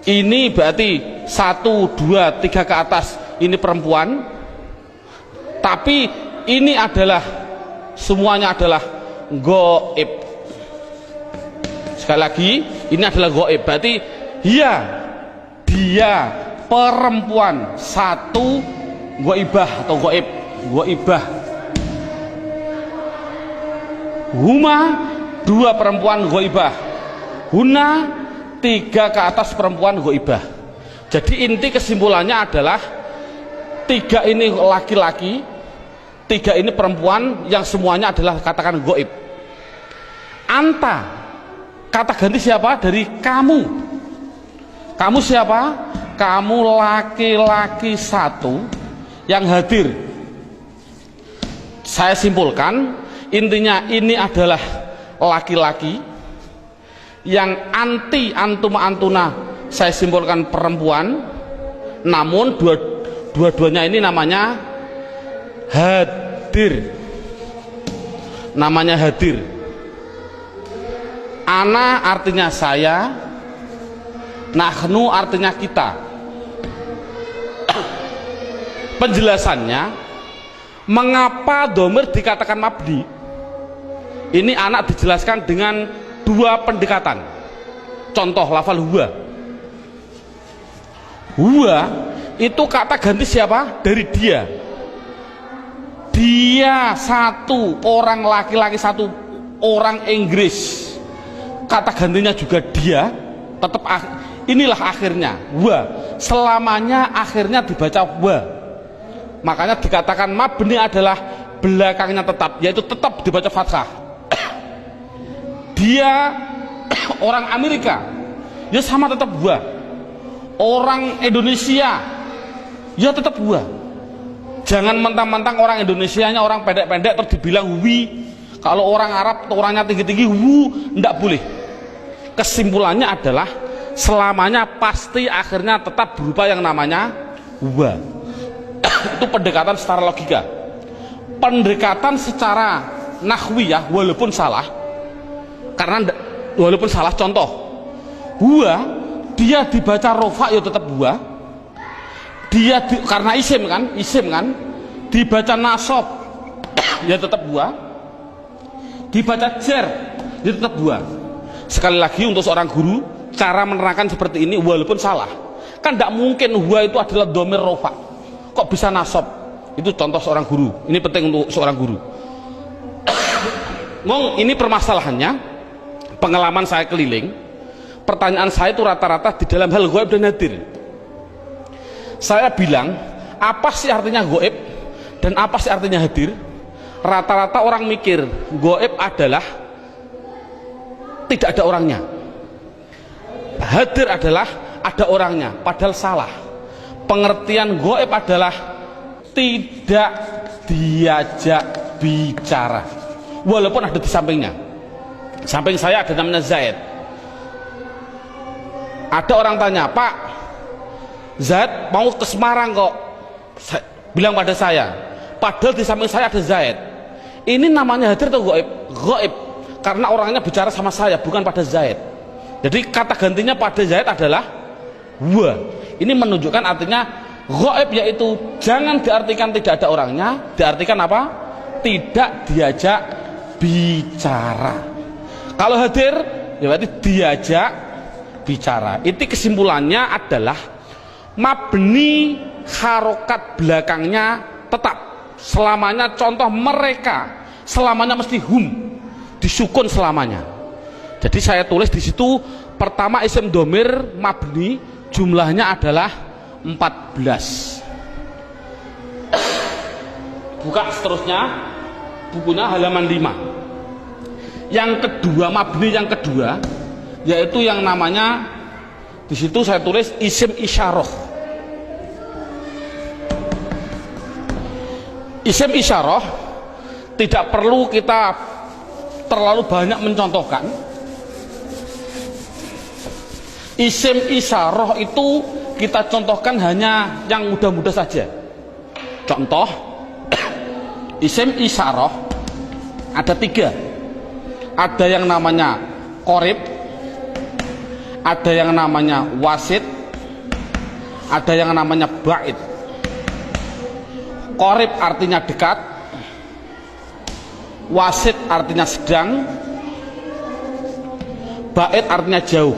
Ini berarti 1, 2, 3 ke atas ini perempuan. Tapi ini adalah semuanya adalah goib. Sekali lagi, ini adalah goib. Berarti dia perempuan 1 goibah atau goib, goibah. Huma 2 perempuan goibah. Huna 3 ke atas perempuan goibah. Jadi inti kesimpulannya adalah 3 ini laki-laki, 3 ini perempuan yang semuanya adalah katakan goib. Anta Kata ganti siapa? Dari kamu. Kamu siapa? Kamu laki-laki satu yang hadir. Saya simpulkan, intinya ini adalah laki-laki yang anti antuma antuna, saya simpulkan perempuan, namun dua-duanya ini namanya hadir. Namanya hadir. Ana artinya saya, nahnu artinya kita. Penjelasannya, mengapa domir dikatakan mabni? Ini anak dijelaskan dengan dua pendekatan. Contoh lafal huwa. Huwa itu kata ganti siapa? Dari dia. Dia satu, orang laki-laki satu, orang Inggris. Kata gantinya juga dia, tetap inilah akhirnya wa, selamanya akhirnya dibaca wa. Makanya dikatakan mabni adalah belakangnya tetap, yaitu tetap dibaca fathah. Dia orang Amerika, ya sama tetap wa. Orang Indonesia, ya tetap wa. Jangan mentang-mentang orang Indonesianya orang pendek-pendek terus dibilang wi. Kalau orang Arab orangnya tinggi-tinggi wu, ndak boleh. Kesimpulannya adalah selamanya pasti akhirnya tetap berupa yang namanya wa. Itu pendekatan secara logika. Pendekatan secara nahwiyah walaupun salah, karena walaupun salah, contoh huwa dia dibaca rofa ya tetap huwa. Dia karena isim kan dibaca nasab ya tetap huwa. Dibaca jar ya tetap huwa. Sekali lagi untuk seorang guru, cara menerangkan seperti ini walaupun salah, kan tidak mungkin huwa itu adalah domir rofa, kok bisa nasab. Itu contoh seorang guru, ini penting untuk seorang guru. Ngomong ini permasalahannya, pengalaman saya keliling, pertanyaan saya itu rata-rata di dalam hal gaib dan hadir. Saya bilang, apa sih artinya gaib dan apa sih artinya hadir? Rata-rata orang mikir gaib adalah tidak ada orangnya, hadir adalah ada orangnya, padahal salah. Pengertian gaib adalah tidak diajak bicara walaupun ada di sampingnya. Samping saya ada namanya Zaid. Ada orang tanya, Pak Zaid mau ke Semarang kok, bilang pada saya, padahal di samping saya ada Zaid. Ini namanya hadir atau gaib? Gaib, karena orangnya bicara sama saya, bukan pada Zaid. Jadi kata gantinya pada Zaid adalah wa. Ini menunjukkan artinya gaib, yaitu jangan diartikan tidak ada orangnya, diartikan apa? Tidak diajak bicara. Kalau hadir ya berarti diajak bicara. Itu kesimpulannya adalah mabni harokat belakangnya tetap selamanya. Contoh mereka selamanya mesti hum, disukun selamanya. Jadi saya tulis di situ pertama isim domir mabni jumlahnya adalah 14. Buka seterusnya bukunya halaman 5. Yang kedua, mabni yang kedua yaitu yang namanya di situ saya tulis isim isyarah. Isim isyarah tidak perlu kita terlalu banyak mencontohkan. Isim isyarah itu kita contohkan hanya yang mudah-mudah saja. Contoh isim isyarah ada 3. Ada yang namanya qorib, ada yang namanya wasit, ada yang namanya ba'id. Qorib artinya dekat, wasit artinya sedang, ba'id artinya jauh.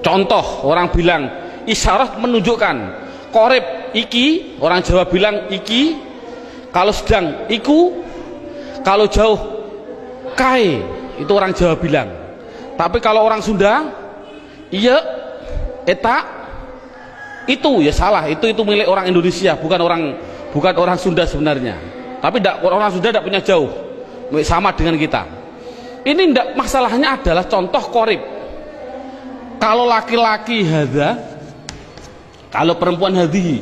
Contoh orang bilang isyarat menunjukkan qorib iki, orang Jawa bilang iki, kalau sedang iku, kalau jauh kai, itu orang Jawa bilang. Tapi kalau orang Sunda iya eta, itu ya salah, itu milik orang Indonesia, bukan orang Sunda sebenarnya. Tapi orang Sunda tidak punya jauh, sama dengan kita. Ini ndak, masalahnya adalah contoh korib. Kalau laki-laki hadza, kalau perempuan hadhihi,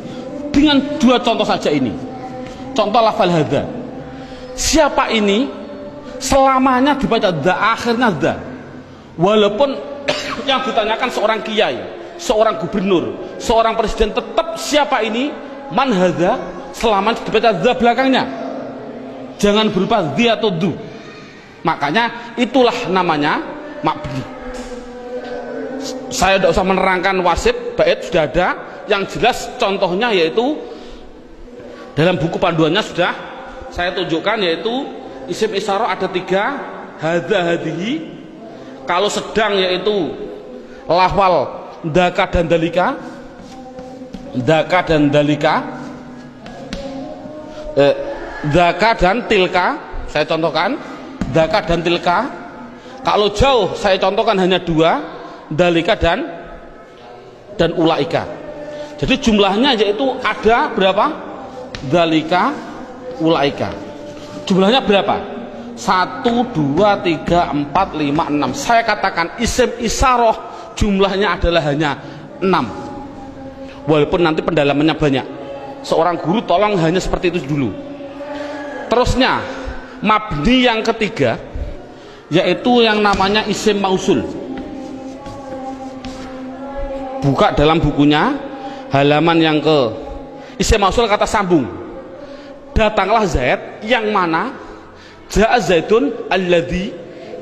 dengan dua contoh saja ini. Contoh lafal hadza. Siapa ini? Selamanya dibaca dza, akhirnya dza. Walaupun yang ditanyakan seorang kiai, seorang gubernur, seorang presiden, tetap siapa ini? Man hadza, selamanya dibaca dza belakangnya. Jangan berupa dzi atau du. Makanya itulah namanya mabni. Saya tidak usah menerangkan wasif, bait sudah ada. Yang jelas contohnya yaitu dalam buku panduannya sudah saya tunjukkan, yaitu isim isyarah ada 3, hadza hadhihi. Kalau sedang yaitu lafal dzaka dan dalika, dzaka dan dalika, dzaka dan tilka. Saya contohkan dzaka dan tilka. Kalau jauh saya contohkan hanya 2, dalika dan ulaika. Jadi jumlahnya yaitu ada berapa? Dalika, ulaika. Jumlahnya berapa? 1, 2, 3, 4, 5, 6. Saya katakan isim isyarah jumlahnya adalah hanya 6. Walaupun nanti pendalamannya banyak. Seorang guru tolong hanya seperti itu dulu. Terusnya mabni yang ketiga yaitu yang namanya isim mausul. Buka dalam bukunya halaman yang ke isim mausul, kata sambung. Datanglah Zaid, yang mana ja'a Zaidun alladzi.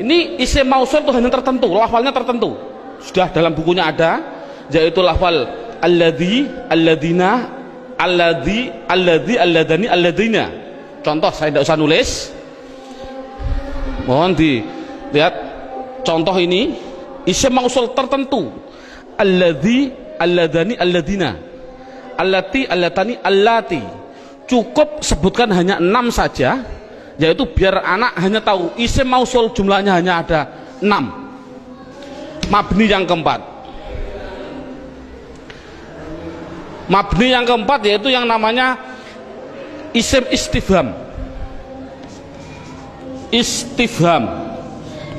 Ini isim mausul itu hanya tertentu, lafalnya tertentu. Sudah dalam bukunya ada, yaitu lafal alladzi, alladzina, alladzi, alladzi, alladani, alladzina. Contoh saya tidak usah nulis. Mohon dilihat contoh ini, isim mausul tertentu. Alladzi, alladani, alladina, allati, allatani, allati. Cukup sebutkan hanya 6 saja, yaitu biar anak hanya tahu isim mausul jumlahnya hanya ada 6. Mabni yang keempat. Mabni yang keempat yaitu yang namanya isim istifham. Istifham.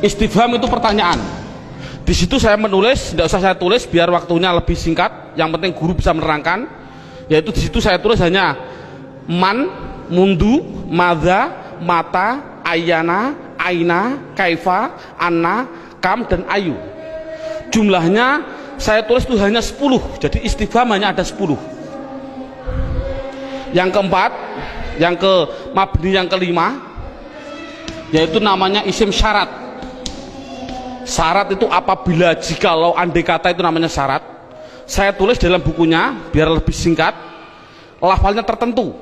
Istifham itu pertanyaan. Di situ saya menulis, tidak usah saya tulis biar waktunya lebih singkat. Yang penting guru bisa menerangkan. Yaitu di situ saya tulis hanya man, mundu, madza, mata, ayana, aina, kaifa, anna, kam, dan ayu. Jumlahnya saya tulis itu hanya 10. Jadi istifham hanya ada 10. Yang keempat, yang ke mabni yang kelima, yaitu namanya isim syarat. Syarat itu apabila, jikalau, andai kata, itu namanya syarat. Saya tulis dalam bukunya biar lebih singkat. Lafalnya tertentu.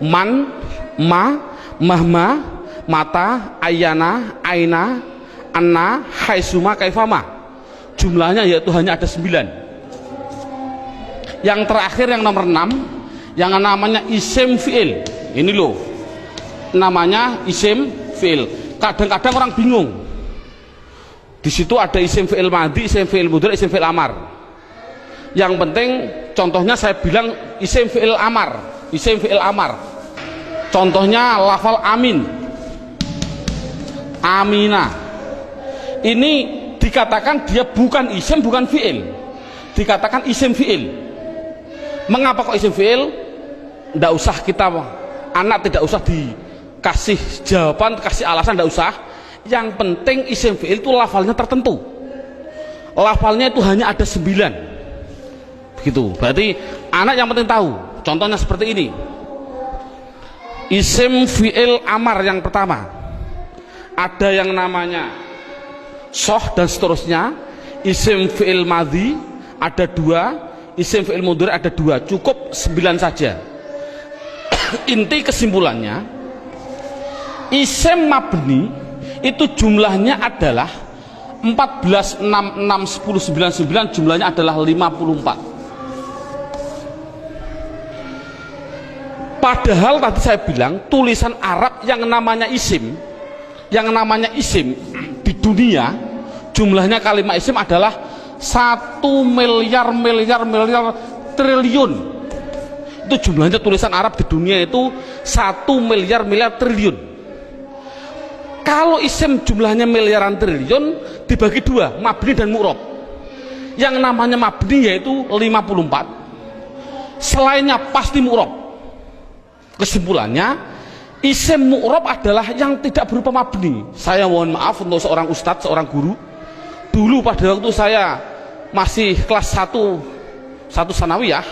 Man, ma, mahma, mata, ayana, aina, anna, haisuma, kaifama. Jumlahnya yaitu hanya ada 9. Yang terakhir yang nomor 6, yang namanya isim fi'il. Ini loh, namanya isim fi'il. Kadang-kadang orang bingung. Di situ ada isim fi'il madhi, isim fi'il mudhari, isim fi'il amar. Yang penting contohnya saya bilang isim fi'il amar, isim fi'il amar. Contohnya lafal amin, amina. Ini dikatakan dia bukan isim, bukan fi'il. Dikatakan isim fi'il. Mengapa kok isim fi'il? Tidak usah kita, anak tidak usah dikasih jawaban, kasih alasan, tidak usah. Yang penting isim fi'il itu lafalnya tertentu. Lafalnya itu hanya ada 9. Begitu. Berarti anak yang penting tahu. Contohnya seperti ini. Isim fi'il amar yang pertama. Ada yang namanya soh dan seterusnya. Isim fi'il madhi ada 2. Isim fi'il mudhari ada 2. Cukup 9 saja. Inti kesimpulannya, isim mabni itu jumlahnya adalah 14, 6, 6, 10, 9, 9, jumlahnya adalah 54. Padahal tadi saya bilang tulisan Arab yang namanya isim di dunia jumlahnya kalimat isim adalah 1 miliar triliun. Itu jumlahnya tulisan Arab di dunia itu 1 miliar triliun. Kalau isim jumlahnya miliaran triliun dibagi dua, mabni dan mu'rob. Yang namanya mabni yaitu 54, selainnya pasti mu'rob. Kesimpulannya, isim mu'rob adalah yang tidak berupa mabni. Saya mohon maaf untuk seorang ustadz, seorang guru, dulu pada waktu saya masih kelas 1 sanawiyah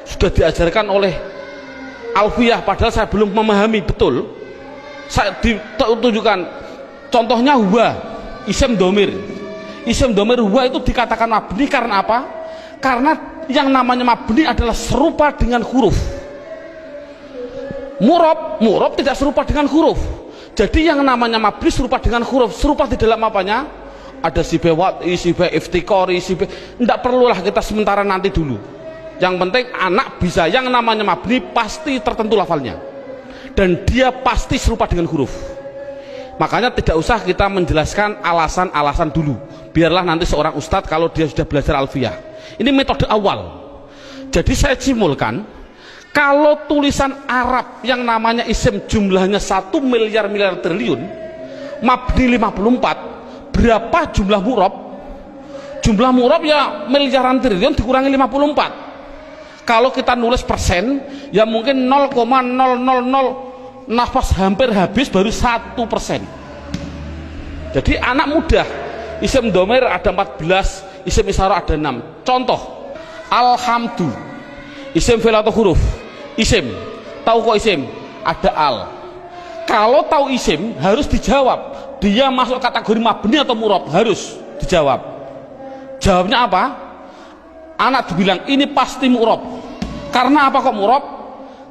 sudah diajarkan oleh alfiyah, padahal saya belum memahami betul. Saya ditunjukkan contohnya huwa, isim domir. Isim domir huwa itu dikatakan mabni karena apa? Karena yang namanya mabni adalah serupa dengan huruf. Murob tidak serupa dengan huruf. Jadi yang namanya mabni serupa dengan huruf. Serupa di dalam apanya? Ada sibe wat'i, sibe iftikori, sibe. Tidak perlulah kita sementara, nanti dulu. Yang penting anak bisa, yang namanya mabni pasti tertentu lafalnya, dan dia pasti serupa dengan huruf. Makanya tidak usah kita menjelaskan alasan-alasan dulu, biarlah nanti seorang ustadz kalau dia sudah belajar alfiyah. Ini metode awal. Jadi saya simulkan, kalau tulisan Arab yang namanya isim jumlahnya 1 miliar triliun, mabni 54, berapa jumlah mu'rob? Jumlah mu'rob ya miliaran triliun dikurangi 54. Kalau kita nulis persen, ya mungkin 0,000 nafas hampir habis baru 1%. Jadi anak mudah. Isim domir ada 14, isim isyarah ada 6. Contoh, alhamdu, isim fi'il atau huruf? Isim. Tahu kok isim? Ada al. Kalau tahu isim harus dijawab, dia masuk kategori mabni atau mu'rob, harus dijawab. Jawabnya apa? Anak dibilang ini pasti mu'rob. Karena apa kok mu'rob?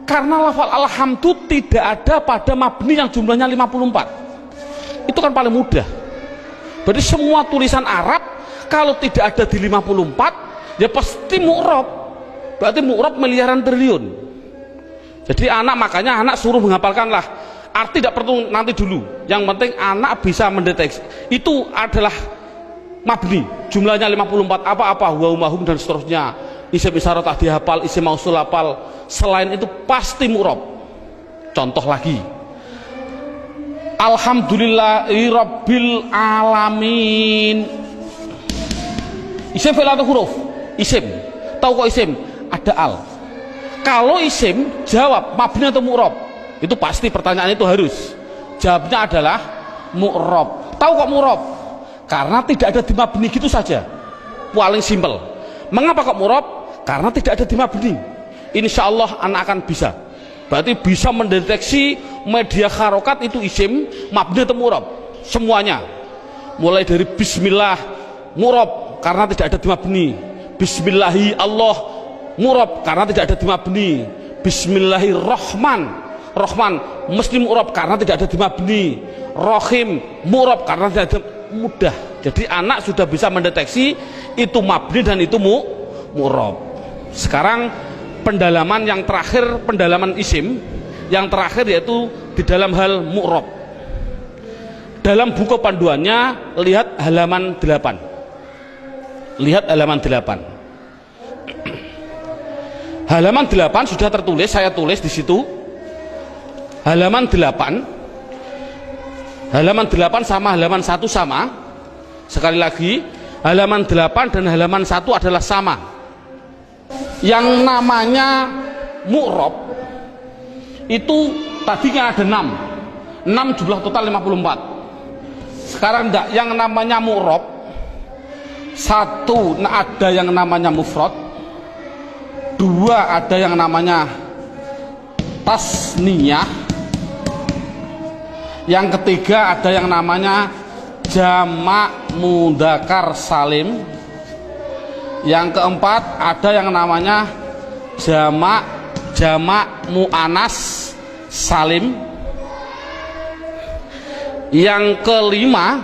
Karena lafal alhamdu tidak ada pada mabni yang jumlahnya 54. Itu kan paling mudah. Berarti semua tulisan Arab kalau tidak ada di 54 ya pasti mu'rob. Berarti mu'rob miliaran triliun. Jadi makanya anak suruh menghafalkanlah. Arti tidak perlu nanti dulu. Yang penting anak bisa mendeteksi. Itu adalah mabni, jumlahnya 54, apa-apa, huwa umahum dan seterusnya. Isim isyarah tak dihafal, isim mausul hafal, selain itu pasti mu'rob. Contoh lagi, alhamdulillahi rabbil alamin. Isim fi'il atau huruf? Isim. Tahu kok isim? Ada al. Kalau isim, jawab mabni atau mu'rob? Itu pasti, pertanyaan itu harus jawabnya adalah mu'rob. Tahu kok mu'rob? Karena tidak ada di mabni, gitu saja, paling simpel. Mengapa kok mu'rob? Karena tidak ada di mabni. Insya Allah anak akan bisa. Berarti bisa mendeteksi media harokat itu isim, mabni atau mu'rob, semuanya. Mulai dari bismillah, mu'rob karena tidak ada di mabni. Bismillahi Allah, mu'rob karena tidak ada di mabni. Bismillahirrahman, Rahman mesti mu'rob karena tidak ada di mabni. Rohim, mu'rob karena tidak ada. Mudah. Jadi anak sudah bisa mendeteksi itu mabni dan itu mu'rob. Sekarang pendalaman yang terakhir, pendalaman isim yang terakhir, yaitu di dalam hal mu'rob. Dalam buku panduannya lihat halaman 8. Lihat halaman 8. Halaman 8 sudah tertulis, saya tulis di situ. Halaman 8. Halaman 8 sama halaman 1 sama. Sekali lagi, halaman 8 dan halaman 1 adalah sama. Yang namanya mu'rob itu tadi kan ada 6 jumlah total 54. Sekarang enggak, yang namanya mu'rob 1 ada yang namanya mufrad, 2 ada yang namanya tasniyah, yang ketiga ada yang namanya jamak mudzakkar salim, yang keempat ada yang namanya jamak muannas salim, yang kelima,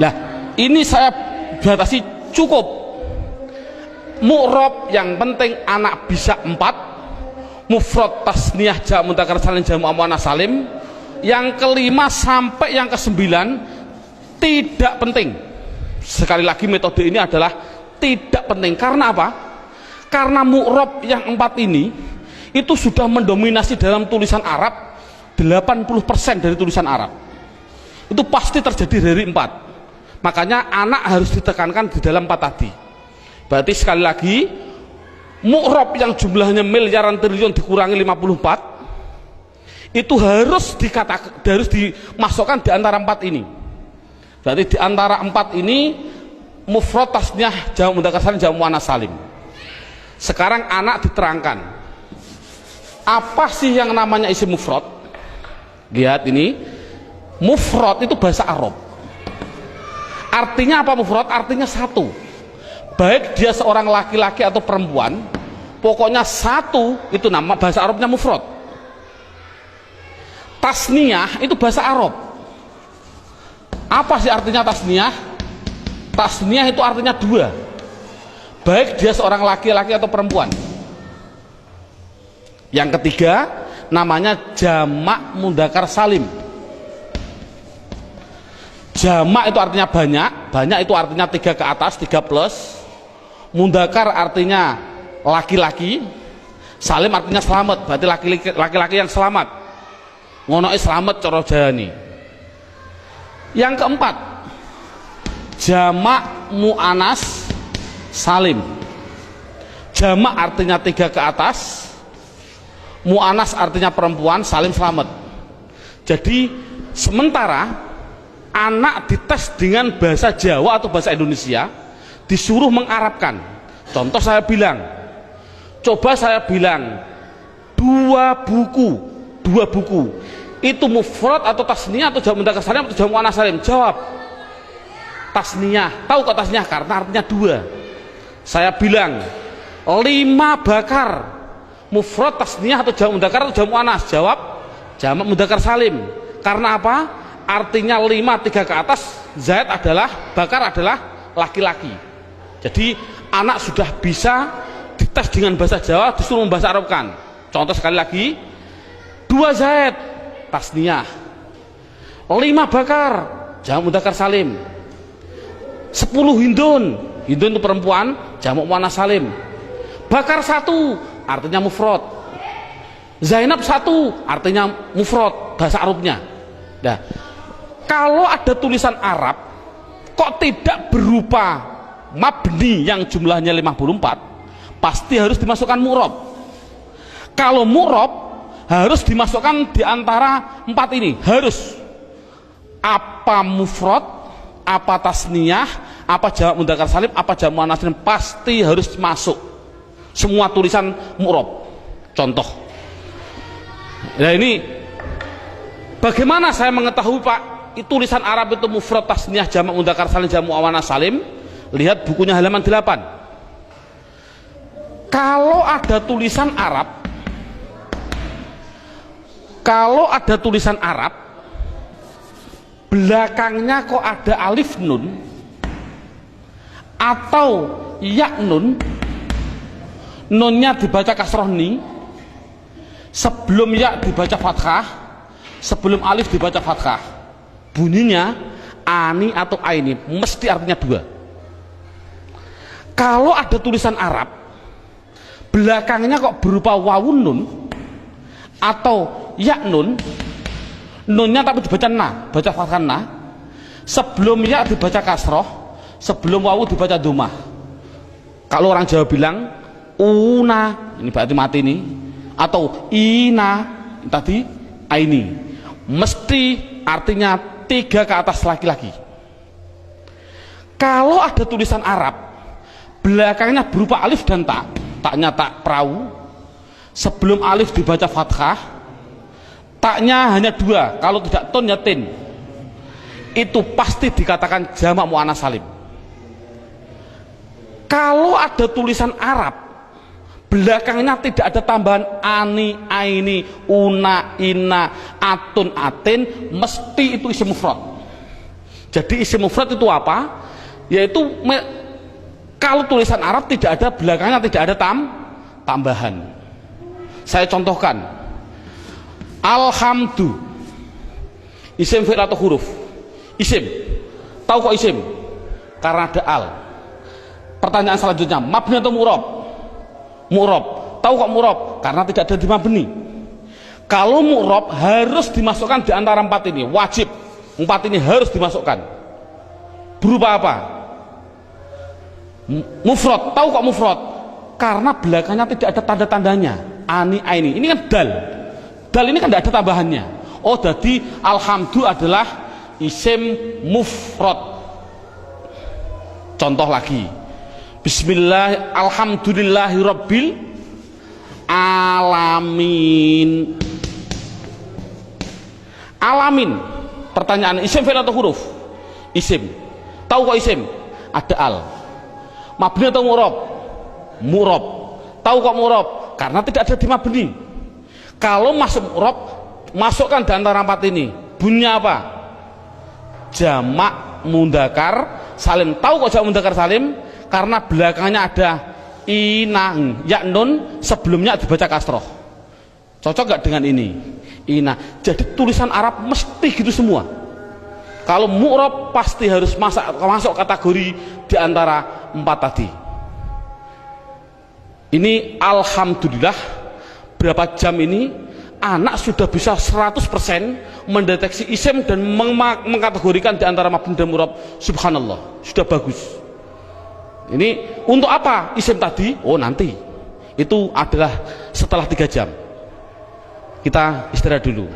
lah ini saya batasi cukup mu'rob, yang penting anak bisa 4, mufrad, tasniyah, jamak mudzakkar salim, jamak muannas salim. Yang kelima sampai yang ke-9 tidak penting. Sekali lagi, metode ini adalah tidak penting. Karena apa? Karena mu'rob yang 4 ini itu sudah mendominasi dalam tulisan Arab 80% dari tulisan Arab itu pasti terjadi dari 4. Makanya anak harus ditekankan di dalam 4 tadi. Berarti sekali lagi, mu'rab yang jumlahnya miliaran triliun dikurangi 54 itu harus dimasukkan di antara 4 ini. Berarti di antara 4 ini mufrad, tasniyah, jamak mudzakkar salim, jamak muannats salim. Sekarang anak diterangkan apa sih yang namanya isim mufrad. Lihat ini, mufrad itu bahasa Arab. Artinya apa mufrad? Artinya satu. Baik dia seorang laki-laki atau perempuan, pokoknya satu, itu nama bahasa Arabnya mufrad. Tasniyah itu bahasa Arab. Apa sih artinya tasniyah? Tasniyah itu artinya 2. Baik dia seorang laki-laki atau perempuan. Yang ketiga namanya jamak mudzakkar salim. Jamak itu artinya banyak, banyak itu artinya 3 ke atas, 3 plus. Mudzakkar artinya laki-laki, salim artinya selamat, berarti laki-laki yang selamat. Ngono selamat cara jani. Yang keempat, jamak muannats salim. Jamak artinya 3 ke atas, muannats artinya perempuan, salim selamat. Jadi sementara anak dites dengan bahasa Jawa atau bahasa Indonesia, disuruh mengarabkan. Contoh saya bilang, coba saya bilang 2 buku itu mufrad atau tasniyah atau jamak mudzakkar salim atau jamak muannats salim? Jawab tasniyah. Tahu kok tasniyah? Karena artinya 2. Saya bilang 5 bakar, mufrad, tasniyah atau jamak mudzakkar atau jamak muannats? Jawab jamak mudzakkar salim. Karena apa? Artinya 5 3 ke atas, zaid adalah, bakar adalah laki-laki. Jadi anak sudah bisa dites dengan bahasa Jawa, disuruh membahasa Arabkan. Contoh sekali lagi, 2 zaid tasniyah, 5 bakar jamak mudzakkar salim, 10 hindun, hindun itu perempuan, jamak muannats salim. Bakar 1 artinya mufrad, Zainab 1 artinya mufrad bahasa Arabnya. Nah, kalau ada tulisan Arab kok tidak berupa mabni yang jumlahnya 54, pasti harus dimasukkan mu'rab. Kalau mu'rab harus dimasukkan di antara 4 ini, harus apa mufrad, apa tasniyah, apa jamak mudzakkar salim, apa jamak muannats salim, pasti harus masuk semua tulisan mu'rab. Contoh, nah ini bagaimana saya mengetahui Pak tulisan Arab itu mufrad, tasniyah, jamak mudzakkar salim, jamak muannats salim? Lihat bukunya halaman 8. Kalau ada tulisan Arab, belakangnya kok ada alif nun atau ya nun, nunnya dibaca kasroh ni, sebelum ya dibaca fathah, sebelum alif dibaca fathah, bunyinya ani atau aini, mesti artinya 2. Kalau ada tulisan Arab belakangnya kok berupa wawun nun atau ya nun, nunnya tapi dibaca na, baca fathah na, sebelum ya dibaca kasroh, sebelum wawu dibaca domah. Kalau orang Jawa bilang una, ini berarti mati nih, atau ina tadi aini, mesti artinya 3 ke atas laki-laki. Kalau ada tulisan Arab belakangnya berupa alif dan tak, taknya tak perahu, sebelum alif dibaca fathah, taknya hanya 2, kalau tidak ton ya tin, itu pasti dikatakan jamak muannats salim. Kalau ada tulisan Arab belakangnya tidak ada tambahan ani, aini, una, ina, atun, atin, mesti itu isim mufrad. Jadi isim mufrad itu apa? Yaitu kalau tulisan Arab tidak ada belakangnya tidak ada tambahan. Saya contohkan, alhamdu, isim fi'il atau huruf? Isim. Tahu kok isim? Karena ada al. Pertanyaan selanjutnya, mabni atau mu'rab? Mu'rab. Tahu kok mu'rab? Karena tidak ada di mabni. Kalau mu'rob harus dimasukkan di antara empat ini, wajib. Empat ini harus dimasukkan. Berupa apa? Mufrad. Tahu kok mufrad? Karena belakangnya tidak ada tanda-tandanya. Ani, aini. Ini kan dal. Dal ini kan tidak ada tambahannya. Oh, jadi alhamdu adalah isim mufrad. Contoh lagi. Bismillah, alhamdulillahirabbil alamin. Alamin. Pertanyaan, isim fi'il atau huruf? Isim. Tahu kok isim? Ada al. Mabni atau mu'rob? Mu'rob. Tahu kok mu'rob? Karena tidak ada di mabni. Kalau masuk mu'rob, masukkan di antara empat ini. Bunyinya apa? Jamak mudzakkar salim. Tahu kok jamak mudzakkar salim? Karena belakangnya ada inang, ya nun, sebelumnya dibaca kasroh. Cocok gak dengan ini? Ina. Jadi tulisan Arab mesti gitu semua. Kalau mu'rob pasti harus masuk kategori di antara empat tadi. Ini alhamdulillah berapa jam ini anak sudah bisa 100% mendeteksi isim dan mengkategorikan di antara mabni dan mu'rob. Subhanallah, sudah bagus. Ini untuk apa isim tadi? Oh, nanti. Itu adalah setelah 3 jam. Kita istirahat dulu.